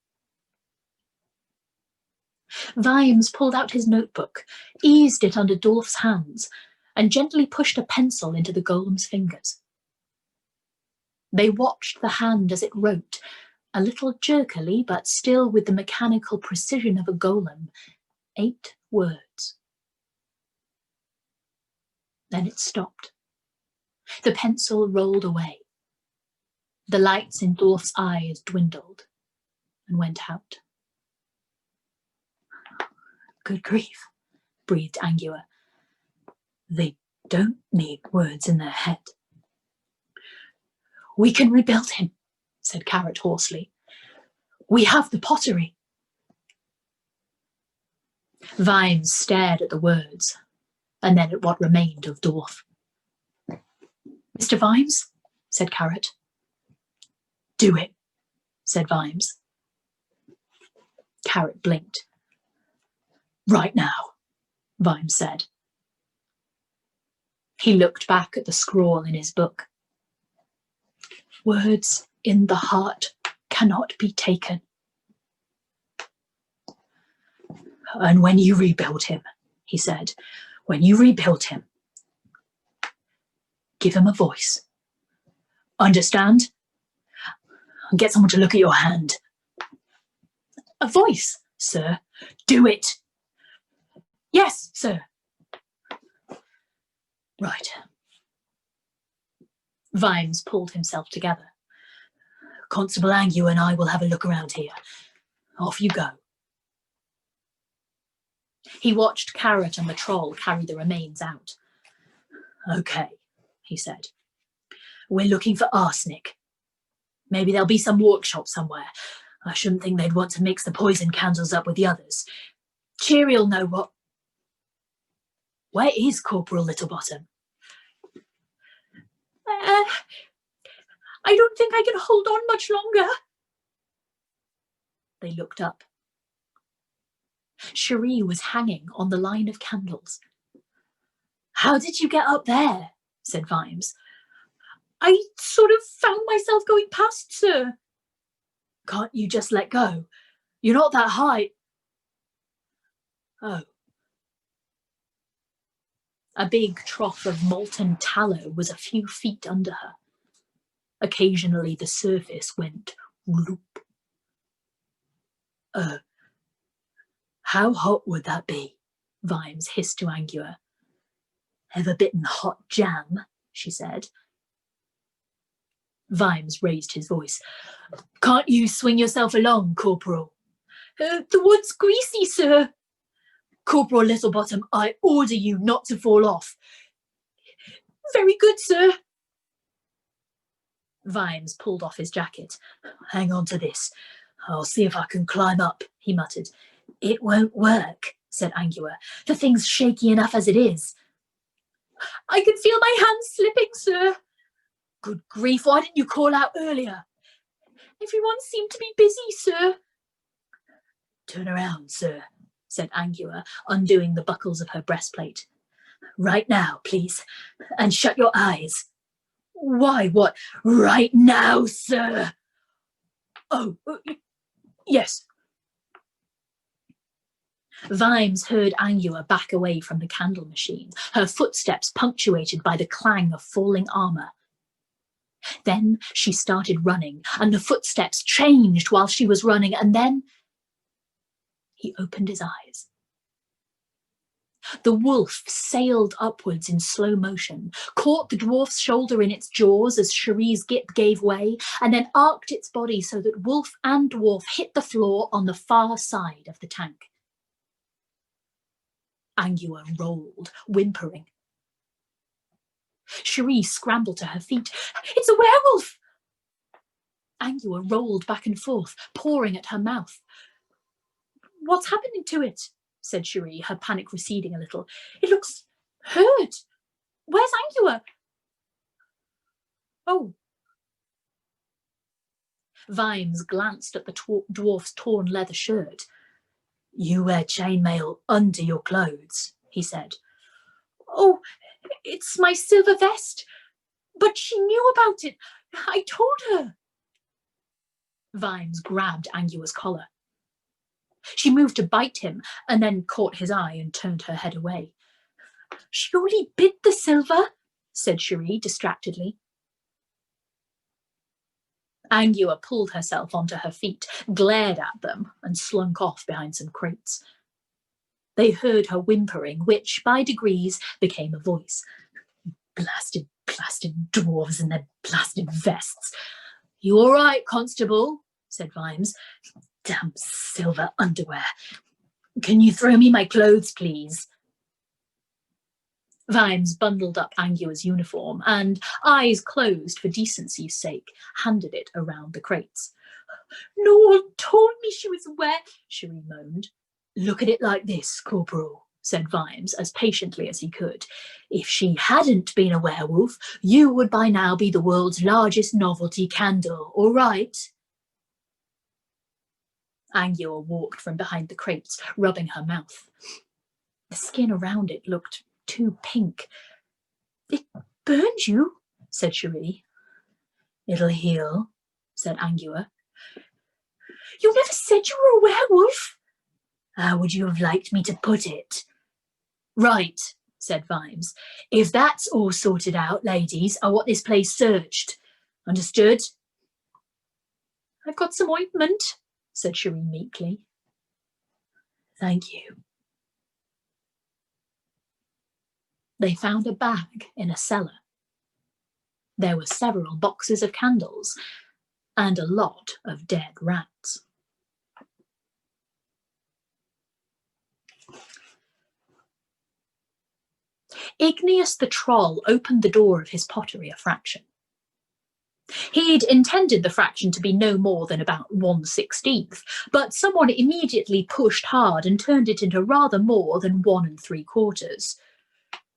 Vimes pulled out his notebook, eased it under Dorf's hands, and gently pushed a pencil into the golem's fingers. They watched the hand as it wrote, a little jerkily, but still with the mechanical precision of a golem, 8 words. Then it stopped. The pencil rolled away. The lights in Dorf's eyes dwindled and went out. Good grief, breathed Angua. They don't need words in their head. We can rebuild him, said Carrot hoarsely. We have the pottery. Vimes stared at the words, and then at what remained of Dorf. Mr. Vimes, said Carrot. Do it, said Vimes. Carrot blinked. Right now, Vimes said. He looked back at the scrawl in his book. Words in the heart cannot be taken. And when you rebuild him, he said, when you rebuild him, give him a voice. Understand? Get someone to look at your hand. A voice, sir. Do it. Yes, sir. Right. Vimes pulled himself together. Constable Angua and I will have a look around here. Off you go. He watched Carrot and the troll carry the remains out. Okay, he said. We're looking for arsenic. Maybe there'll be some workshop somewhere. I shouldn't think they'd want to mix the poison candles up with the others. Cheery'll know what... Where is Corporal Littlebottom? I don't think I can hold on much longer. They looked up. Cherie was hanging on the line of candles. How did you get up there? Said Vimes. I sort of found myself going past, sir. Can't you just let go? You're not that high. Oh. A big trough of molten tallow was a few feet under her. Occasionally the surface went whoop. How hot would that be? Vimes hissed to Angua. Ever bitten hot jam? She said. Vimes raised his voice. Can't you swing yourself along, Corporal? The wood's greasy, sir. Corporal Littlebottom, I order you not to fall off. Very good, sir. Vimes pulled off his jacket. Hang on to this. I'll see if I can climb up, he muttered. It won't work, said Angua. The thing's shaky enough as it is. I can feel my hands slipping, sir. Good grief, why didn't you call out earlier? Everyone seemed to be busy, sir. Turn around, sir, said Angua, undoing the buckles of her breastplate. Right now, please, and shut your eyes. Why, what? Right now, sir. Oh, yes. Vimes heard Angua back away from the candle machine, her footsteps punctuated by the clang of falling armour. Then she started running, and the footsteps changed while she was running, and then he opened his eyes. The wolf sailed upwards in slow motion, caught the dwarf's shoulder in its jaws as Cherie's grip gave way, and then arced its body so that wolf and dwarf hit the floor on the far side of the tank. Angua rolled, whimpering. Cherie scrambled to her feet. "It's a werewolf!" Angua rolled back and forth, pawing at her mouth. "What's happening to it?" said Cherie, her panic receding a little. "It looks hurt. Where's Angua?" "Oh." Vimes glanced at the dwarf's torn leather shirt. "You wear chainmail under your clothes," he said. "Oh, it's my silver vest. But she knew about it. I told her." Vimes grabbed Angua's collar. She moved to bite him and then caught his eye and turned her head away. "She only bit the silver," said Cherie distractedly. Angua pulled herself onto her feet, glared at them, and slunk off behind some crates. They heard her whimpering, which, by degrees, became a voice. Blasted dwarves in their blasted vests. "You all right, Constable?" said Vimes. "Damn silver underwear. Can you throw me my clothes, please?" Vimes bundled up Angua's uniform and, eyes closed for decency's sake, handed it around the crates. "No one told me she was where," Cherie moaned. "Look at it like this, Corporal," said Vimes as patiently as he could. "If she hadn't been a werewolf, you would by now be the world's largest novelty candle, all right?" Angua walked from behind the crates, rubbing her mouth. The skin around it looked too pink. "It burned you," said Cherie. "It'll heal," said Angua. "You never said you were a werewolf." "How would you have liked me to put it?" "Right," said Vimes. "If that's all sorted out, ladies, I want this place searched. Understood?" "I've got some ointment," said Cherie meekly. "Thank you." They found a bag in a cellar. There were several boxes of candles and a lot of dead rats. Igneous the troll opened the door of his pottery a fraction. He'd intended the fraction to be no more than about 1/16, but someone immediately pushed hard and turned it into rather more than 1 3/4.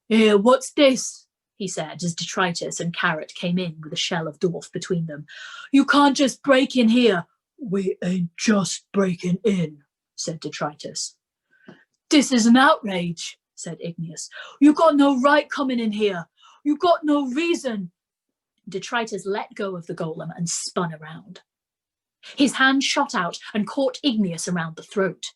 "Here, what's this?" he said as Detritus and Carrot came in with a shell of dwarf between them. "You can't just break in here." "We ain't just breaking in," said Detritus. "This is an outrage," said Igneous. "You got no right coming in here. You got no reason." Detritus let go of the golem and spun around. His hand shot out and caught Igneous around the throat.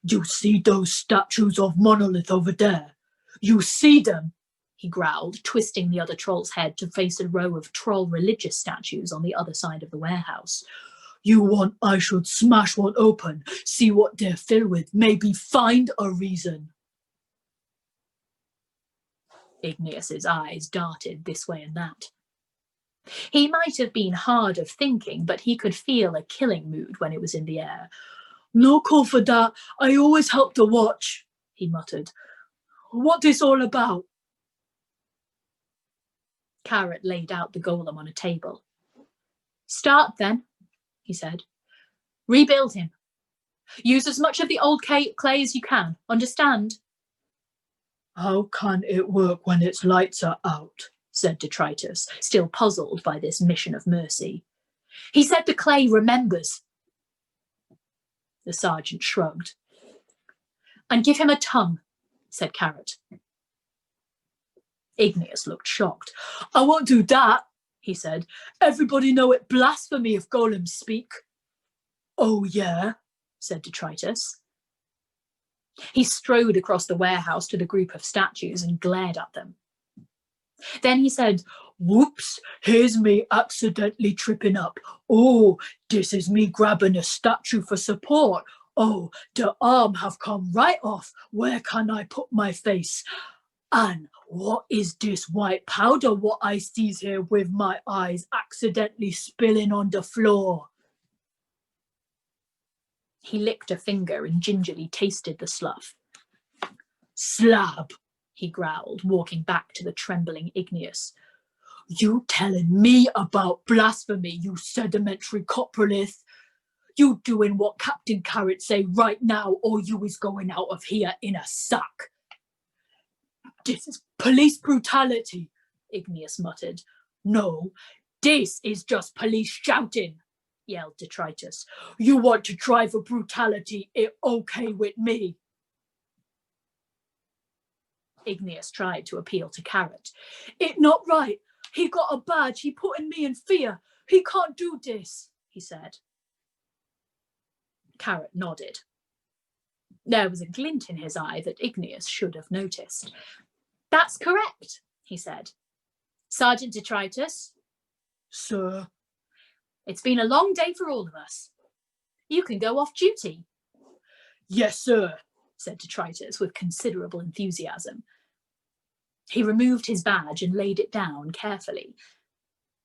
"You see those statues of monolith over there? You see them?" he growled, twisting the other troll's head to face a row of troll religious statues on the other side of the warehouse. "You want I should smash one open, see what they're filled with, maybe find a reason?" Igneous's eyes darted this way and that. He might have been hard of thinking, but he could feel a killing mood when it was in the air. "No call for that. I always help to watch," he muttered. "What this all about?" Carrot laid out the golem on a table. "Start then," he said. "Rebuild him. Use as much of the old clay as you can, understand?" "How can it work when its lights are out?" said Detritus, still puzzled by this mission of mercy. "He said the clay remembers." The sergeant shrugged. "And give him a tongue," said Carrot. Igneous looked shocked. "I won't do that," he said. "Everybody know it blasphemy if golems speak." "Oh, yeah," said Detritus. He strode across the warehouse to the group of statues and glared at them. Then he said, "Whoops, here's me accidentally tripping up. Oh, this is me grabbing a statue for support. Oh, the arm have come right off. Where can I put my face? And what is this white powder what I sees here with my eyes accidentally spilling on the floor? He licked a finger and gingerly tasted the slough. Slab, he growled, walking back to the trembling Igneous. You telling me about blasphemy, you sedimentary coprolith? You doing what Captain Carrot say right now, or you is going out of here in a sack? This is police brutality, Igneous muttered. No, this is just police shouting, yelled Detritus. You want to try for brutality, it okay with me. Igneous tried to appeal to Carrot. It not right. He got a badge, he putting me in fear. He can't do this, he said. Carrot nodded. There was a glint in his eye that Igneous should have noticed. That's correct, he said. Sergeant Detritus? Sir? It's been a long day for all of us. You can go off duty. Yes, sir, said Detritus with considerable enthusiasm. He removed his badge and laid it down carefully.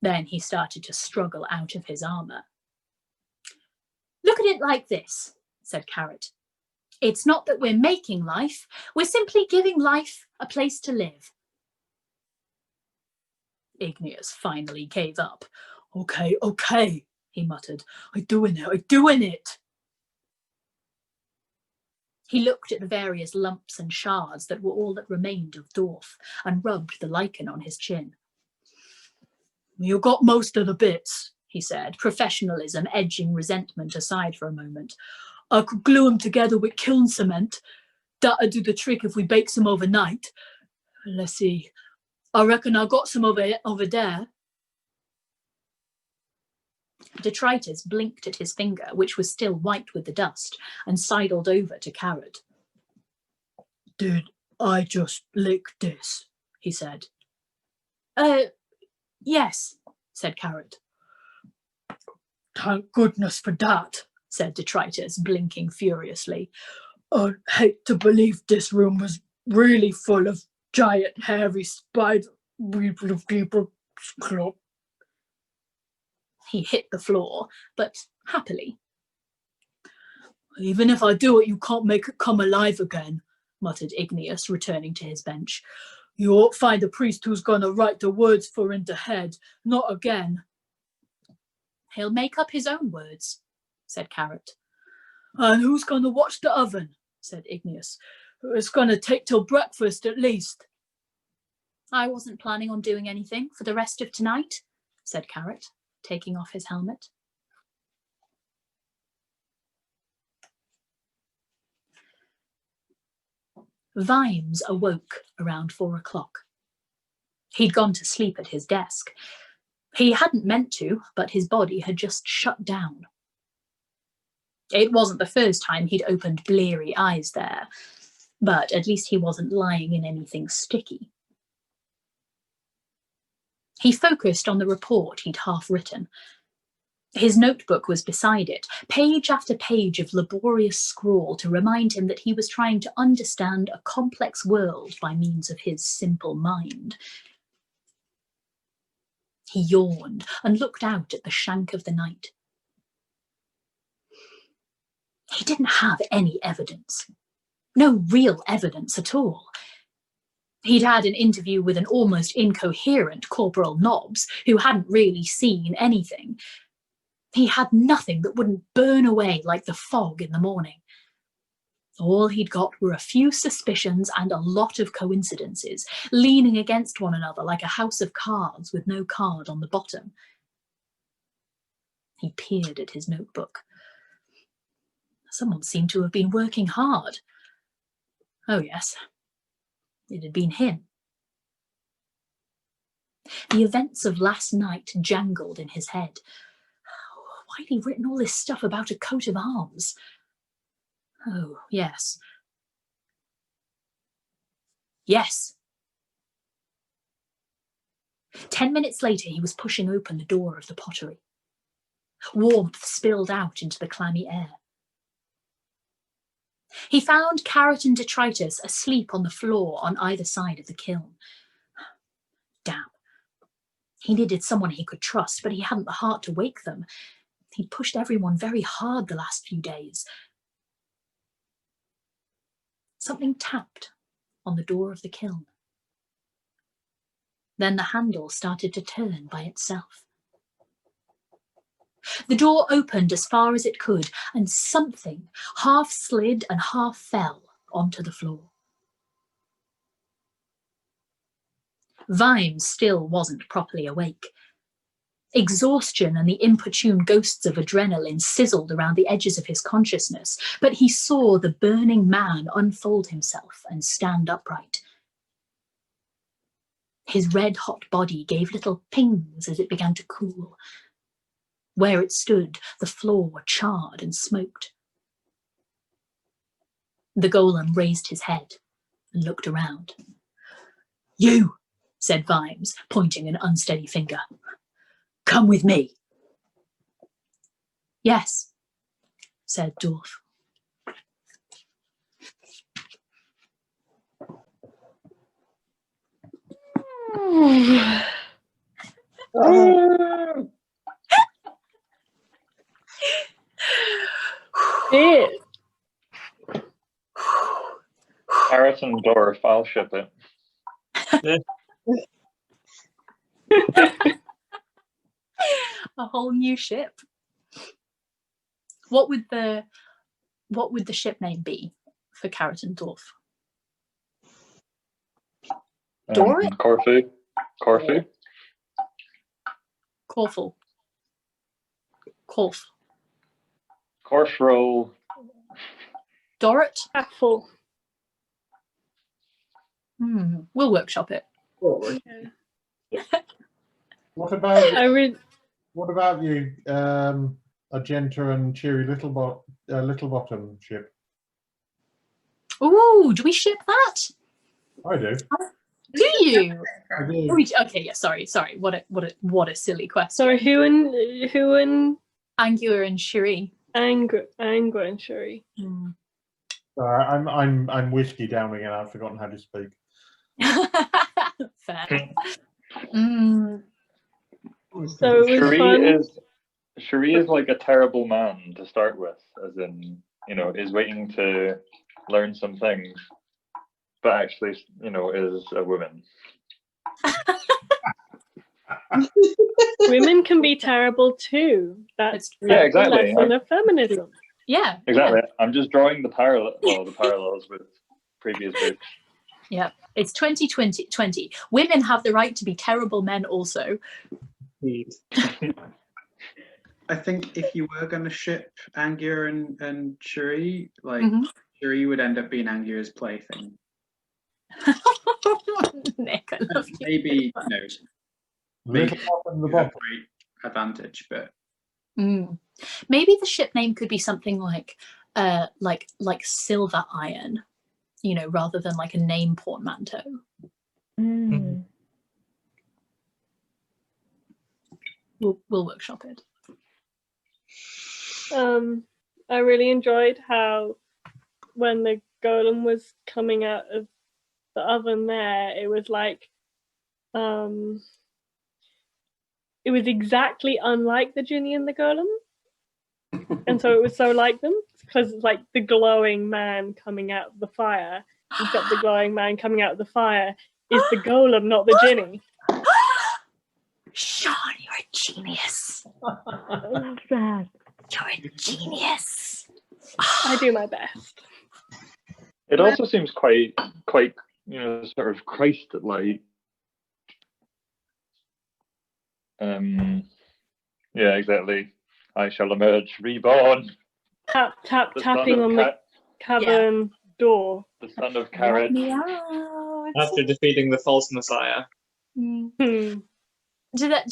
Then he started to struggle out of his armour. Look at it like this, said Carrot. It's not that we're making life, we're simply giving life a place to live. Igneous finally gave up. Okay, he muttered. I'm doing it. He looked at the various lumps and shards that were all that remained of Dorf and rubbed the lichen on his chin. You got most of the bits, he said, professionalism edging resentment aside for a moment. I could glue them together with kiln cement. That'd do the trick if we bake some overnight. Let's see. I reckon I got some over there. Detritus blinked at his finger, which was still white with the dust, and sidled over to Carrot. Did I just lick this? He said. Yes, said Carrot. Thank goodness for that, said Detritus, blinking furiously. I'd hate to believe this room was really full of giant, hairy spider people. He hit the floor, but happily. Even if I do it, you can't make it come alive again, muttered Igneous, returning to his bench. You ought to find a priest who's going to write the words for in the head, not again. He'll make up his own words, said Carrot. And who's going to watch the oven? Said Igneous. It's going to take till breakfast at least. I wasn't planning on doing anything for the rest of tonight, said Carrot, taking off his helmet. Vimes awoke around 4 o'clock. He'd gone to sleep at his desk. He hadn't meant to, but his body had just shut down. It wasn't the first time he'd opened bleary eyes there, but at least he wasn't lying in anything sticky. He focused on the report he'd half written. His notebook was beside it, page after page of laborious scrawl to remind him that he was trying to understand a complex world by means of his simple mind. He yawned and looked out at the shank of the night. He didn't have any evidence. No real evidence at all. He'd had an interview with an almost incoherent Corporal Nobbs who hadn't really seen anything. He had nothing that wouldn't burn away like the fog in the morning. All he'd got were a few suspicions and a lot of coincidences, leaning against one another like a house of cards with no card on the bottom. He peered at his notebook. Someone seemed to have been working hard. Oh yes, it had been him. The events of last night jangled in his head. Why'd he written all this stuff about a coat of arms? Oh, yes. Yes. 10 minutes later, he was pushing open the door of the pottery. Warmth spilled out into the clammy air. He found Carrot and Detritus asleep on the floor on either side of the kiln. Damn. He needed someone he could trust, but he hadn't the heart to wake them. He'd pushed everyone very hard the last few days. Something tapped on the door of the kiln. Then the handle started to turn by itself. The door opened as far as it could, and something half slid and half fell onto the floor. Vimes still wasn't properly awake. Exhaustion and the importune ghosts of adrenaline sizzled around the edges of his consciousness, but he saw the burning man unfold himself and stand upright. His red-hot body gave little pings as it began to cool. Where it stood, the floor charred and smoked. The golem raised his head and looked around. "You," said Vimes, pointing an unsteady finger. "Come with me." "Yes," said Dwarf. Shit. Carrot and Dwarf, I'll ship it. A whole new ship. What would the ship name be for Carrot and Dwarf? Dorit? Corfu. Corfu. Corful. Corf. Corf roll. Dorit? Apple. We'll workshop it. What about I what about you, Argenta and Cheery Littlebottom ship? Ooh, do we ship that? I do. Do you? I do. Okay, yeah. Sorry. What a silly question. Sorry, who and Angua and Shiri. Angua and Shuri. I'm whiskey downing and I've forgotten how to speak. Fair. So it was fun. Shuri is like a terrible man to start with, as in, is waiting to learn some things, but actually, is a woman. Women can be terrible too. That's exactly. a lesson of feminism. Yeah. Exactly. Yeah. I'm just drawing the parallels with previous books. Yeah. It's 2020. Women have the right to be terrible men also. I think if you were going to ship Angua and Shuri, Shuri would end up being Angua's plaything. Nick, I love you. Maybe, maybe the great advantage, but maybe the ship name could be something like Silver Iron, rather than like a name portmanteau. We'll workshop it. I really enjoyed how when the golem was coming out of the oven there, it was like it was exactly unlike the Ginny and the golem. And so it was so like them because it's like the glowing man coming out of the fire. Except the glowing man coming out of the fire is the golem, not the Ginny. Sean, you're a genius. I love that. You're a genius. I do my best. It also seems quite, sort of Christ-like. Yeah, exactly. I shall emerge reborn. Tapping on the cavern door. The son of Carrot. After defeating the false messiah. Did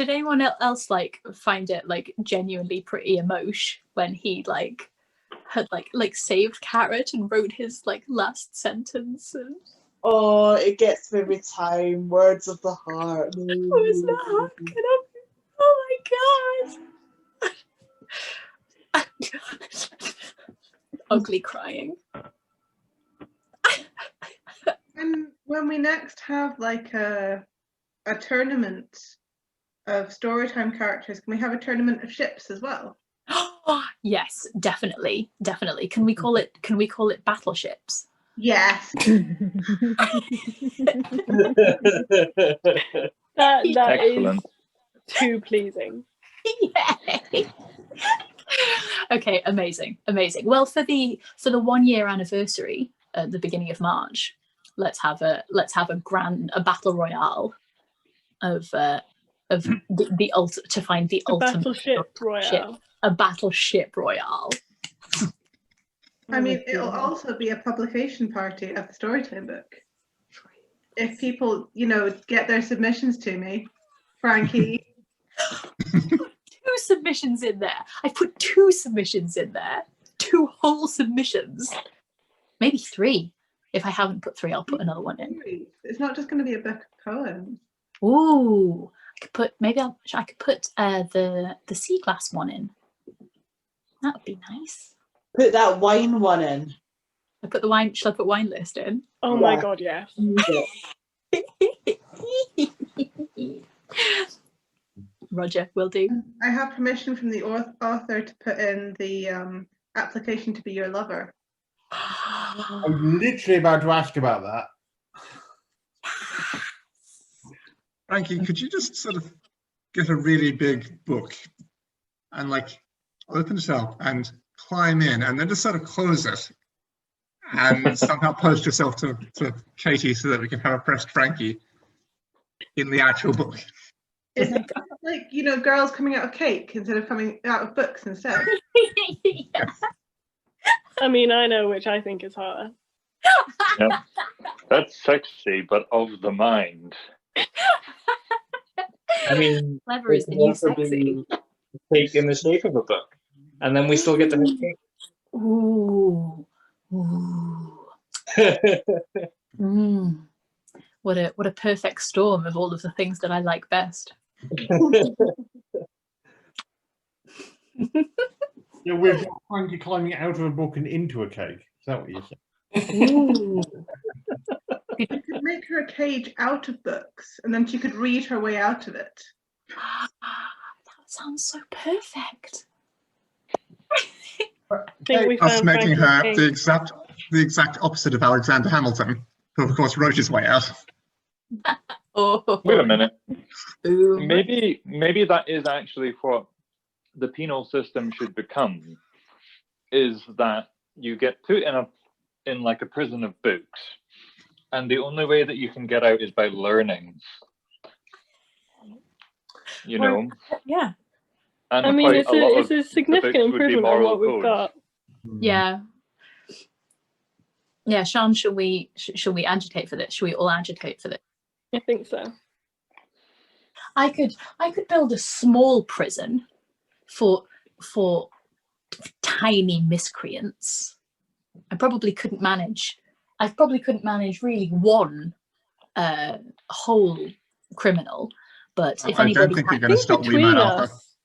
anyone else find it genuinely pretty emotional when he had saved Carrot and wrote his last sentence? And... Oh, it gets me every time. Words of the heart. Words of the heart. Oh my god. ugly crying. When we next have like a tournament of Storytime characters, can we have a tournament of ships as well? Yes, definitely. Can we call it battleships? Yes. That Excellent. is too pleasing. Yay. Okay, amazing. Well, for the 1 year anniversary at the beginning of March, let's have a battle royale of the to find the ultimate Battleship royale. A battleship royale. I mean, it'll also be a publication party of the Storytime book. If people, get their submissions to me, Frankie. 2 submissions in there. I put 2 submissions in there. 2 whole submissions. Maybe 3. If I haven't put 3, I'll put another one in. It's not just going to be a book of poems. Ooh, I could put the sea glass one in. That would be nice. Put that wine one in. I put the wine. Shall I put wine list in? Oh my god, yes. Roger, will do. I have permission from the author to put in the application to be your lover. I'm literally about to ask about that. Frankie, could you just sort of get a really big book and like open it up and climb in and then just sort of close it and somehow post yourself to Katie so that we can have a pressed Frankie in the actual book? It's like, girls coming out of cake instead of coming out of books instead. I mean, I know which I think is hotter. Yep. That's sexy, but of the mind. I mean, Clever is it the can new also sexy. be cake in the shape of a book, and then we still get to have cake. Ooh. What a perfect storm of all of the things that I like best. Yeah, we've got Frankie climbing out of a book and into a cake. Is that what you're saying? Ooh. You could make her a cage out of books, and then she could read her way out of it. That sounds so perfect. I think we Us found making Frankie's her cake. the exact opposite of Alexander Hamilton, who of course wrote his way out. Oh. Wait a minute. Boom. Maybe that is actually what the penal system should become, is that you get put in like a prison of books, and the only way that you can get out is by learning. Yeah. And I mean, quite a lot it's a of significant the books would be improvement on moral what we've codes. got. Yeah. Yeah, Sean, shall we agitate for this? Shall we all agitate for this? I think so. I could build a small prison for tiny miscreants. I probably couldn't manage really one whole criminal, but if I anybody don't think had, you're going to stop me, between man, Arthur. us,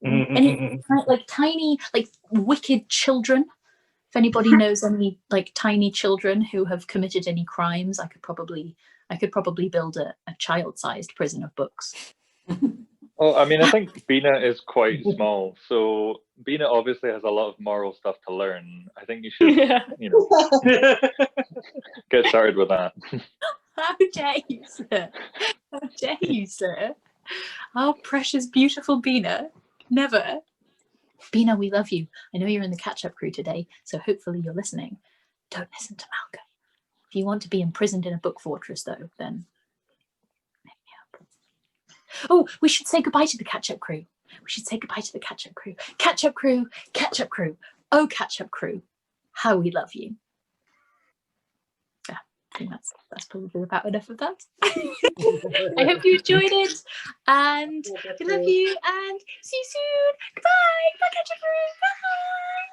any like tiny, like wicked children. If anybody knows any like tiny children who have committed any crimes, I could probably build a child-sized prison of books. Well, I mean, I think Bina is quite small, so Bina obviously has a lot of moral stuff to learn. I think you should, get started with that. How dare you, sir? How dare you, sir? Our precious, beautiful Bina. Never. Bina, we love you. I know you're in the catch-up crew today, so hopefully you're listening. Don't listen to Malcolm. If you want to be imprisoned in a book fortress, though, then hit me up. Oh, we should say goodbye to the catch-up crew. Catch-up crew. Catch-up crew. Oh, catch-up crew. How we love you. Yeah, I think that's probably about enough of that. I hope you enjoyed it, and we love you, and see you soon. Goodbye. Bye, catch-up crew. Bye.